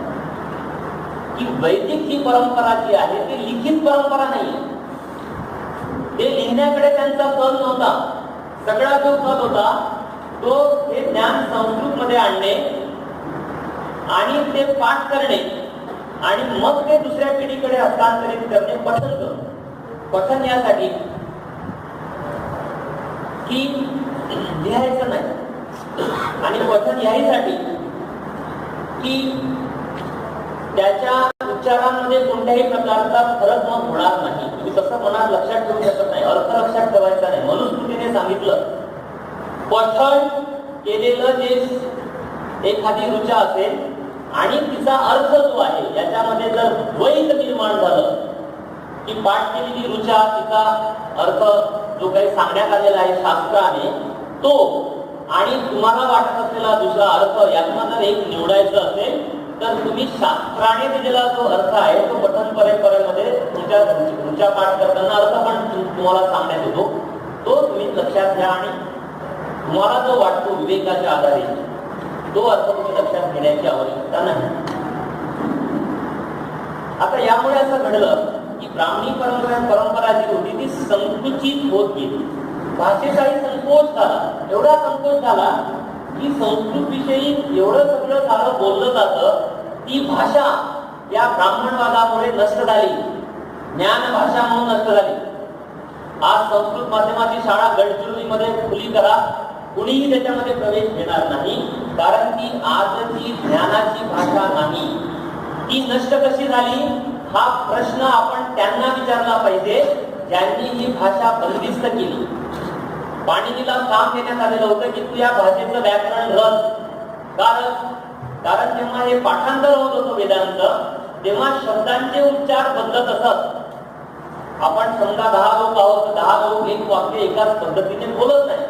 की वैदिक ही परंपरा जी आहे ती लिखित परंपरा नाहीये. ते लिहिण्याकडे त्यांचा कल नव्हता. सगळा जो कल होता तो हे ज्ञान संस्कृत मध्ये आणणे आणि ते पाठ करणे आणि मग ते दुसऱ्या पिढीकडे हस्तांतरित करणे. पठन यासाठी की लिहायचं नाही, आणि पठन याहीसाठी की त्याच्या उच्चारांमध्ये कोणत्याही प्रकारचा फरक मग होणार नाही. तुम्ही तसं मनात लक्षात ठेवू शकत नाही, अर्थ लक्षात ठेवायचा नाही. मनुस्मृतीने सांगितलं पठण केलेलं जे एखादी ऋचा असेल आणि तिचा अर्थ जो आहे याच्यामध्ये जर द्वैत निर्माण झालं की पाठ केलेली ऋचा तिचा अर्थ जो काही सांगण्यात आलेला आहे शास्त्राने तो आणि तुम्हाला वाटत असलेला दुसरा अर्थ यातनं जर एक निवडायचं असेल तर तुम्ही शास्त्राने दिलेला जो अर्थ आहे तो पठण परंपरेमध्ये तुमच्या ऋचा पाठ करताना अर्थ पण तुम्हाला सांगण्यात येतो, तो तुम्ही लक्षात घ्या आणि तुम्हाला जो वाटतो विवेकाच्या आधारे तो अर्थ तुम्ही लक्षात घेण्याची आवश्यकता नाही. आता यामुळे असं घडलं की ब्राह्मणी परंपरा जी होती ती संकुचित होत गेली. भाषेचाही संकोच झाला, एवढा संकोच झाला की संस्कृत विषयी एवढं सगळं सारं बोललं जातं, ती भाषा या ब्राह्मणवादामुळे नष्ट झाली, ज्ञान भाषा म्हणून नष्ट झाली. आज संस्कृत माध्यमाची शाळा गडचिरोलीमध्ये खुली करा, कुणीही त्याच्यामध्ये प्रवेश घेणार नाही, कारण ती आजची ज्ञानाची भाषा नाही. ती नष्ट कशी झाली हा प्रश्न आपण त्यांना विचारला पाहिजे ज्यांनी ही भाषा बंदिस्त केली. पाणिनीला काम देण्यात आलेलं होतं की तू या भाषेचं व्याकरण रच. कारण जेव्हा हे पाठांतर होत होतं वेदांचं तेव्हा शब्दांचे उच्चार बदलत असत. आपण समजा 10 लोक आहोत, 10 लोक एक वाक्य एकाच पद्धतीने बोलत नाही,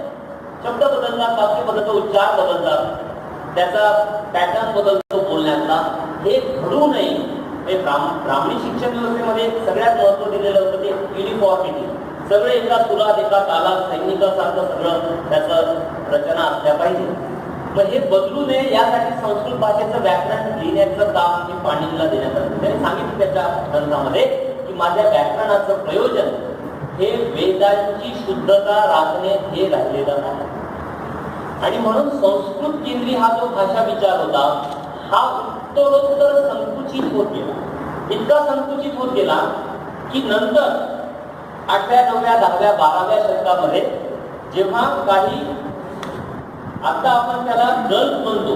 शब्द बदलतात, वाक्य बदलतो, उच्चार बदलतात, त्याचा पॅटर्न बदलतो बोलण्याचा. हे घडू नये हे ब्राह्मणी शिक्षण व्यवस्थेमध्ये सगळ्यात महत्व दिलेलं होतं ते युनिफॉर्मिटी. सगळे एका सुरात एका तालात सैनिकासारखं सगळं त्याचं रचना असल्या पाहिजे. मग हे बदलू नये यासाठी संस्कृत भाषेचं व्याकरण लिहिण्याचं काम हे पाणिनीला देण्यात आलं. त्याने सांगितलं त्याच्या ग्रंथामध्ये की माझ्या व्याकरणाचं प्रयोजन हे वेदांची शुद्धता राखणे हे राहिलेलं नाही. आणि म्हणून संस्कृत केंद्री हा जो भाषा विचार होता हा उत्तरोत्तर संकुचित होत गेला. इतका संकुचित होत गेला की नंतर 8व्या, 9व्या, 10व्या, 12व्या शतकामध्ये जेव्हा काही आता आपण त्याला गल्फ म्हणतो,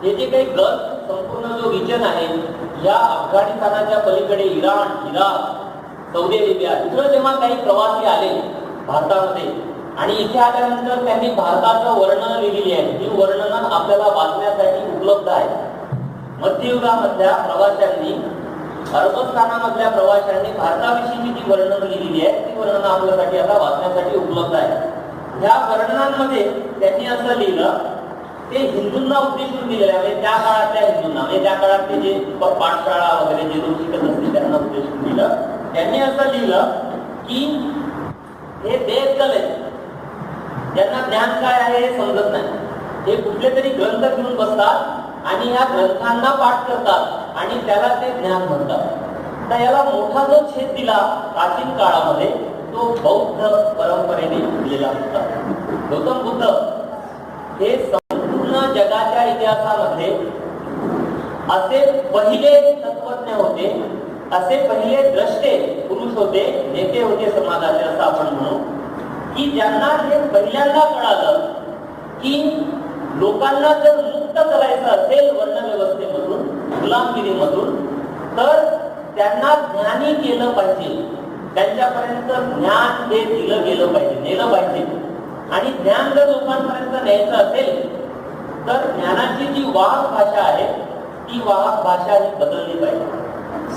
हे जे काही गल्फ संपूर्ण जो रिजन आहे या अफगाणिस्तानाच्या पलीकडे इराण, इराक, सौदी अरेबिया इथं जेव्हा काही प्रवासी आले भारतामध्ये आणि इथे आल्यानंतर त्यांनी भारताचं वर्णन लिहिलेली आहे. ही वर्णनं आपल्याला वाचण्यासाठी उपलब्ध आहे. मध्ययुगामधल्या प्रवाशांनी, अरबस्थानामधल्या प्रवाशांनी भारताविषयीची जी वर्णनं लिहिलेली आहे ती वर्णनं आपल्यासाठी आता वाचण्यासाठी उपलब्ध आहे. ह्या वर्णनांमध्ये त्यांनी असं लिहिलं, ते हिंदूंना उद्देशून दिलेलं आहे, म्हणजे त्या काळातल्या हिंदूंना, म्हणजे त्या काळातले जे पाठशाळा वगैरे जे लोक शिकत असतील त्यांना उद्देशून दिलं. त्यांनी असं लिहिलं की हे देशकल आहे, त्यांना ज्ञान काय आहे हे समजत नाही. हे कुठले तरी ग्रंथ घेऊन बसतात आणि या ग्रंथांना पाठ करतात आणि त्याला ते ज्ञान म्हणतात. तर याला मोठा जो छेद दिला प्राचीन काळामध्ये तो बौद्ध परंपरेने दिलेला होता. गौतम बुद्ध हे संपूर्ण जगाच्या इतिहासामध्ये असे पहिले तत्वज्ञ होते, असे पहिले द्रष्टे पुरुष होते, नेते होते समाजाचे असं आपण म्हणू, की ज्यांना हे पहिल्यांदा कळालं की लोकांना जर मुक्त करायचं असेल वर्णव्यवस्थेमधून, गुलामगिरीमधून, तर त्यांना ज्ञानी केलं पाहिजे, त्यांच्यापर्यंत ज्ञान हे दिलं गेलं पाहिजे, नेलं पाहिजे. आणि ज्ञान जर लोकांपर्यंत न्यायचं असेल तर ज्ञानाची जी वाहक भाषा आहे ती वाहक भाषा ही बदलली पाहिजे.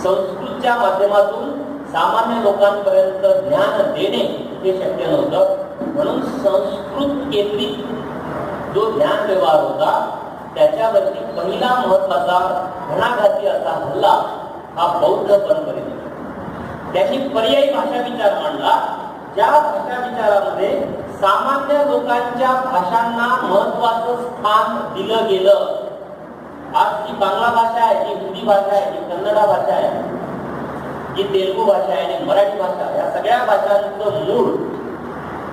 संस्कृतच्या माध्यमातून सामान्य लोकांपर्यंत ज्ञान देणे हे शक्य नव्हतं, म्हणून संस्कृत संस्कृत केंद्रित जो ध्यान व्यवहार होता त्याच्यावरती पहिला महत्वाचा घणाघाती असा हल्ला हा बौद्ध परंपरेने. त्यांनी पर्यायी भाषा विचार मांडला, ज्या भाषा विचारामध्ये सामान्य लोकांच्या भाषांना महत्वाचं स्थान दिलं गेलं. आज जी बांगला भाषा आहे, जी हिंदी भाषा आहे, जी कन्नडा भाषा आहे, जी तेलुगू भाषा आहे आणि मराठी भाषा, या सगळ्या भाषांचं मूळ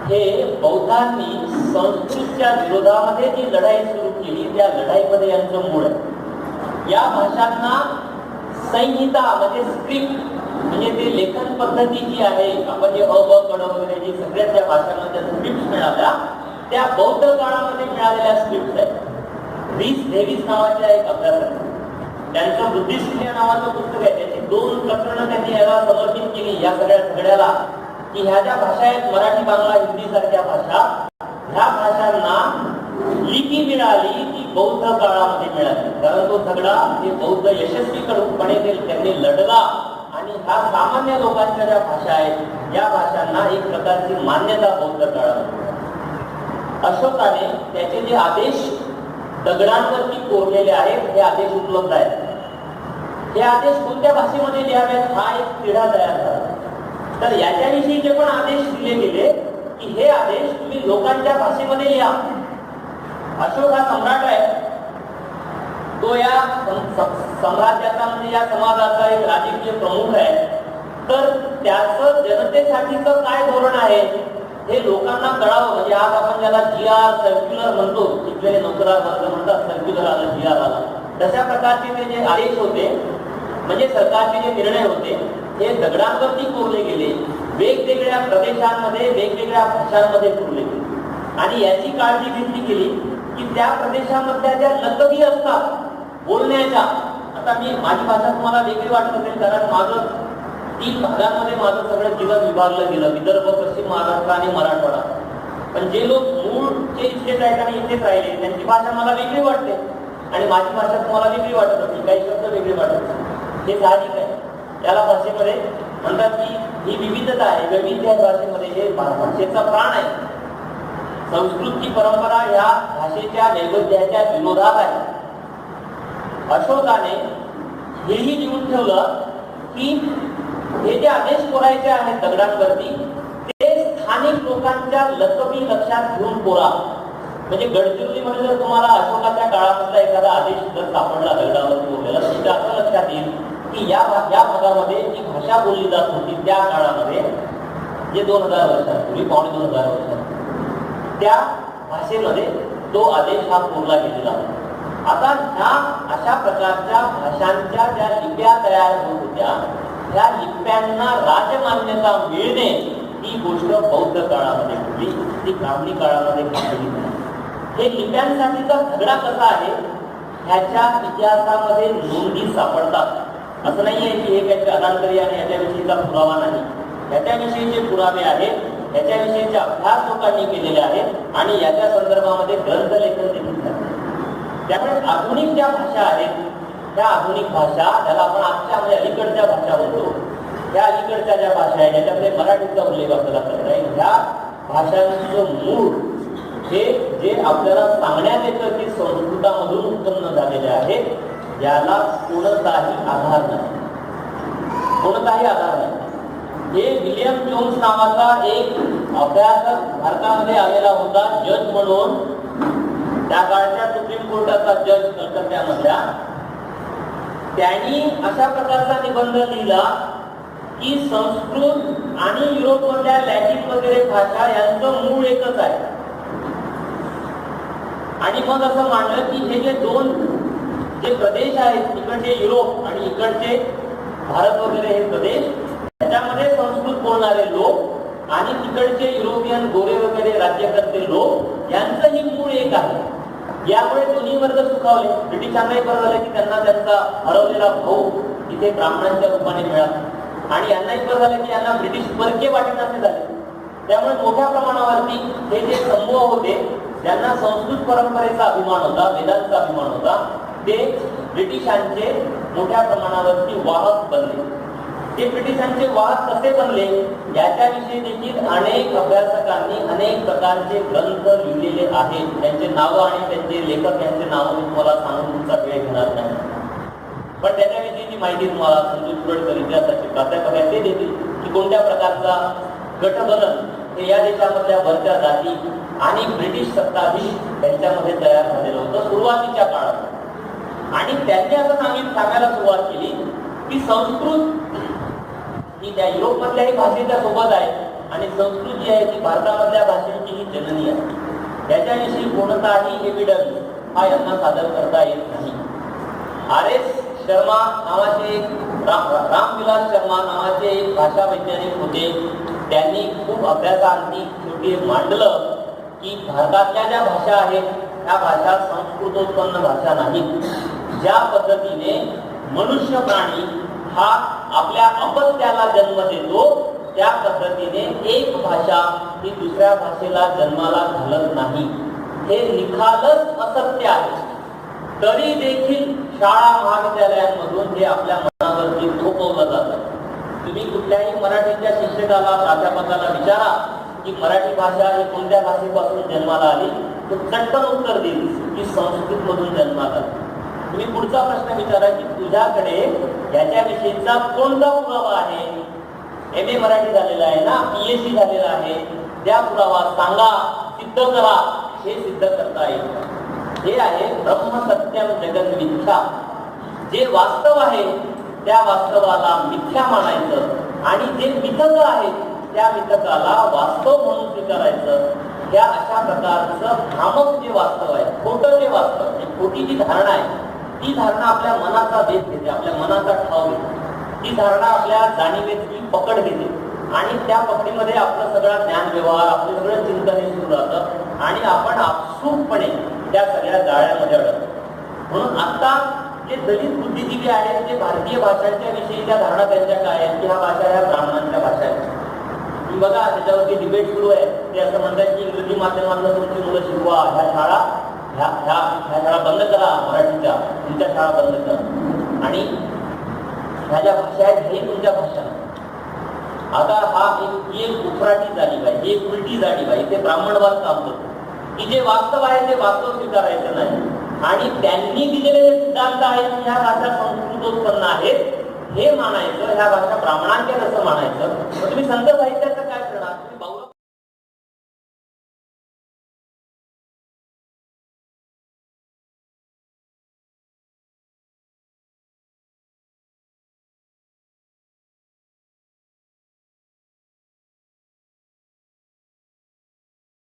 हे बौद्धांनी संस्कृतच्या विरोधामध्ये जी लढाई सुरू केली त्या लढाईमध्ये यांचं मूळ आहे. या भाषांना संहिता म्हणजे स्क्रिप्ट म्हणजे ते लेखन पद्धती जी आहे, आपण जे अ ब कड वगैरे जी सगळ्या त्या भाषांमध्ये स्क्रिप्ट मिळाल्या त्या बौद्ध काळामध्ये मिळालेल्या स्क्रिप्ट आहेत. वीस देवीस नावाच्या एक अभ्यास आहे, त्यांचं बुद्धिस्ट या नावाचं पुस्तक आहे. त्याची 2 प्रकरणं त्यांनी याला समर्पित केली या सगळ्याला, की ह्या ज्या भाषा आहेत मराठी, बांगला, हिंदी सारख्या भाषा, ह्या भाषांना लिपी मिळाली ती बौद्ध काळामध्ये मिळाली. कारण तो सगळा ते बौद्ध यशस्वीपणे त्यांनी लढला आणि ह्या सामान्य लोकांच्या ज्या भाषा आहेत या भाषांना एक प्रकारची मान्यता बौद्ध काळामध्ये. अशोकाने त्याचे जे आदेश दगडांवरती कोरलेले आहेत हे आदेश उपलब्ध आहेत. हे आदेश कोणत्या भाषेमध्ये लिहावेत हा एक तिढा तयार झाला. तर याच्याविषयीचे पण आदेश दिले गेले की हे आदेश तुम्ही लोकांच्या भाषेमध्ये लिहा. अशोक हा सम्राट आहे, तो या साम्राज्याचा म्हणजे या समाजाचा एक राजकीय प्रमुख आहे. तर त्याचं जनतेसाठीचं काय धोरण आहे हे लोकांना कळावं. म्हणजे आज आपण ज्याला GR सर्क्युलर म्हणतो, तिथले नोकरार वर्ग म्हणतात सर्क्युलर आलं, GR आला, तशा प्रकारचे ते जे आदेश होते म्हणजे सरकारचे जे निर्णय होते हे दगडांवरती कोरले गेले, वेगवेगळ्या प्रदेशांमध्ये वेगवेगळ्या भाषांमध्ये कोरले गेले. आणि याची काळजी घेतली गेली की त्या प्रदेशामधल्या ज्या लकबी असतात बोलण्याच्या, आता माझी भाषा तुम्हाला वेगळी वाटत असेल कारण माझं 3 भागांमध्ये माझं सगळं जीवन विभागलं गेलं, विदर्भ, पश्चिम महाराष्ट्र आणि मराठवाडा. पण जे लोक मूळचे इथलेच आहेत आणि इथेच राहिले त्यांची भाषा मला वेगळी वाटते आणि माझी भाषा तुम्हाला वेगळी वाटत असेल, काही शब्द वेगळे वाटत असेल, हे साहजिक आहे. त्याला भाषेमध्ये म्हणतात की ही विविधता आहे, वैविध्य आहे भाषेमध्ये, हे भाषेचा प्राण आहे. संस्कृतची परंपरा ह्या भाषेच्या वैविध्याच्या विरोधात आहे. अशोकाने हेही लिहून ठेवलं की हे जे आदेश कोरायचे आहेत दगडांवरती ते स्थानिक लोकांच्या लकबी लक्षात घेऊन कोरा. म्हणजे गडचिरोलीमध्ये जर तुम्हाला अशोकाच्या काळामधला एखादा आदेश जर सापडला दगडावर कोरलेला, तिथे असं लक्षात येईल की या भागामध्ये जी भाषा बोलली जात होती त्या काळामध्ये, जे 2000 वर्षांपूर्वी, 2.5 वर्षांपूर्वी, त्या भाषेमध्ये तो आदेश हा कोरला गेलेला. आता ह्या अशा प्रकारच्या भाषांच्या ज्या लिप्या तयार होत होत्या त्या लिप्यांना राजमान्यता मिळणे ही गोष्ट बौद्ध काळामध्ये घडली, ती ब्राह्मणी काळामध्ये घडली नाही. हे लिप्यांसाठीचा झगडा कसा आहे ह्याच्या इतिहासामध्ये नोंदी सापडतात. असं नाहीये की हे काहीतरी अदानकरी आणि याच्याविषयीचा पुरावा नाही. याच्याविषयीचे पुरावे आहेत, याच्याविषयीचे अभ्यास लोकांनी केलेले आहेत आणि याच्या संदर्भामध्ये ग्रंथलेखन देखील झाले. त्यामुळे आधुनिक ज्या भाषा आहेत त्या आधुनिक भाषा, ज्याला आपण आजच्या म्हणजे अलीकडच्या भाषा म्हणतो, त्या अलीकडच्या ज्या भाषा आहेत ज्याच्यामध्ये मराठीचा उल्लेख आपल्याला करता येईल, ह्या भाषांचं मूळ हे जे आपल्याला सांगण्यात येतं की संस्कृतामधून उत्पन्न झालेले आहेत, याला कोणताही आधार नाही, कोणताही आधार नाही. हे विलियम जोन्स नावाचा एक अभ्यासक भारतामध्ये आलेला होता, जज म्हणून, त्या काळच्या सुप्रीम कोर्टाचा जज कलकत्त्यामधल्या. त्यांनी अशा प्रकारचा निबंध लिहिला की संस्कृत आणि युरोपमधल्या लॅटिन वगैरे भाषा यांचं मूळ एकच आहे. आणि मग असं मांडलं की हे जे 2 जे प्रदेश आहेत, इकडचे युरोप आणि इकडचे भारत वगैरे हे प्रदेश, त्याच्यामध्ये संस्कृत बोलणारे लोक आणि तिकडचे युरोपियन गोरे वगैरे राज्यकर्ते लोक यांचंही मूळ एक आहे. यामुळे दोन्ही वर्ग सुखावले. ब्रिटिशांनाही बरं झालं की त्यांना त्यांचा हरवलेला भाऊ इथे ब्राह्मणांच्या रूपाने मिळाला आणि यांनाही बरं झालं की यांना ब्रिटिश परके वाटेनासे झाले. त्यामुळे मोठ्या प्रमाणावरती हे जे समूह होते ज्यांना संस्कृत परंपरेचा अभिमान होता, वेदांचा अभिमान होता, ते ब्रिटिशांचे मोठ्या प्रमाणावरती वाहक बनले. ते ब्रिटिशांचे वाहक कसे बनले याच्याविषयी देखील अनेक अभ्यासकांनी अनेक प्रकारचे ग्रंथ लिहिलेले आहेत. त्यांचे नावं आणि त्यांचे लेखक यांचे नावं मी तुम्हाला सांगून तुमचा वेळ घेणार नाही, पण त्याच्याविषयीची माहिती तुम्हाला संजू सुरडकर इतिहासाचे प्राध्यापक आहेत ते देतील की कोणत्या प्रकारचा गठबंधन हे या देशामधल्या वरच्या जाती आणि ब्रिटिश सत्ताधीश त्यांच्यामध्ये तयार झालेलं होतं सुरुवातीच्या काळात. आणि त्यांनी असं सांगायला सुरुवात केली की संस्कृत ही त्या युरोपमधल्याही भाषेच्या सोबत आहे आणि संस्कृत जी आहे ती भारतामधल्या भाषेची ही जननी आहे. याच्याविषयी कोणताही एव्हिडन्स हा यांना सादर करता येत नाही. R.S. शर्मा नावाचे एक रामविलास शर्मा नावाचे एक भाषा वैज्ञानिक होते. त्यांनी खूप अभ्यासांनी शेवटी मांडलं की भारतातल्या ज्या भाषा आहेत त्या भाषा संस्कृतोत्पन्न भाषा नाहीत. ज्या पद्धतीने मनुष्य प्राणी हा आपल्या अपत्याला जन्म देतो त्या पद्धतीने एक भाषा ही दुसऱ्या भाषेला जन्माला घालत नाही. हे निखालस असत्य आहे. तरी देखील शाळा महाविद्यालयांमधून हे आपल्या मनावरती थोपवलं जातं. तुम्ही कुठल्याही मराठीच्या शिक्षकाला प्राध्यापकाला विचारा की मराठी भाषा ही कोणत्या भाषेपासून जन्माला आली, तो चटकन उत्तर देईल की संस्कृत मधून जन्माला आली. तुम्ही पुढचा प्रश्न विचारा की तुझ्याकडे याच्याविषयीचा कोणता पुरावा आहे? MA मराठी झालेला आहे ना, PhD झालेला आहे, त्या पुरावा सांगा, सिद्ध करा. हे सिद्ध करता येईल. हे आहे ब्रह्म सत्यम जगन मिथ्या. जे वास्तव आहे त्या वास्तवाला मिथ्या मानायचं आणि जे मिथक आहे त्या मिथकाला वास्तव म्हणून स्वीकारायचं. या अशा प्रकारचं भ्रामक जे वास्तव आहे, खोटं जे वास्तव, खोटी जी धारणा आहे ती धारणा आपल्या मनाचा वेध घेते, आपल्या मनाचा ठाव घेते. ती धारणा आपल्या जाणीवेची पकड घेते आणि त्या पकडीमध्ये आपलं सगळं ज्ञान व्यवहार, आपलं सगळं चिंतन हे सुरू राहतं आणि आपण आपसूकपणे त्या सगळ्या जाळ्यामध्ये अडकतो. म्हणून आता जे दलित बुद्धिजीवी आहेत ते भारतीय भाषांच्या विषयी त्या धारणा त्यांच्या काय आहेत की ह्या भाषा ह्या ब्राह्मणांच्या भाषा आहेत. तुम्ही बघा त्याच्यावरती डिबेट सुरू आहे. ते असं म्हणतात की इंग्रजी माध्यमातून तुमची मुलं शिकवा, ह्या शाळा बंद करा, मराठीच्या तुमच्या शाळा बंद करा आणि ह्या ज्या भाषा आहेत हे तुमच्या भाषा. आता हा एक उफराटी जाणीव आहे, ही एक उलटी जाणीव आहे. इथे ब्राह्मणवाद काम करतो की जे वास्तव आहे ते वास्तव स्वीकारायचं नाही आणि त्यांनी दिलेले जे सिद्धांत आहेत ह्या भाषा संस्कृतोत्पन्न आहेत हे मानायचं, ह्या भाषा ब्राह्मणांच्या असं मानायचं. तुम्ही संत साहित्यात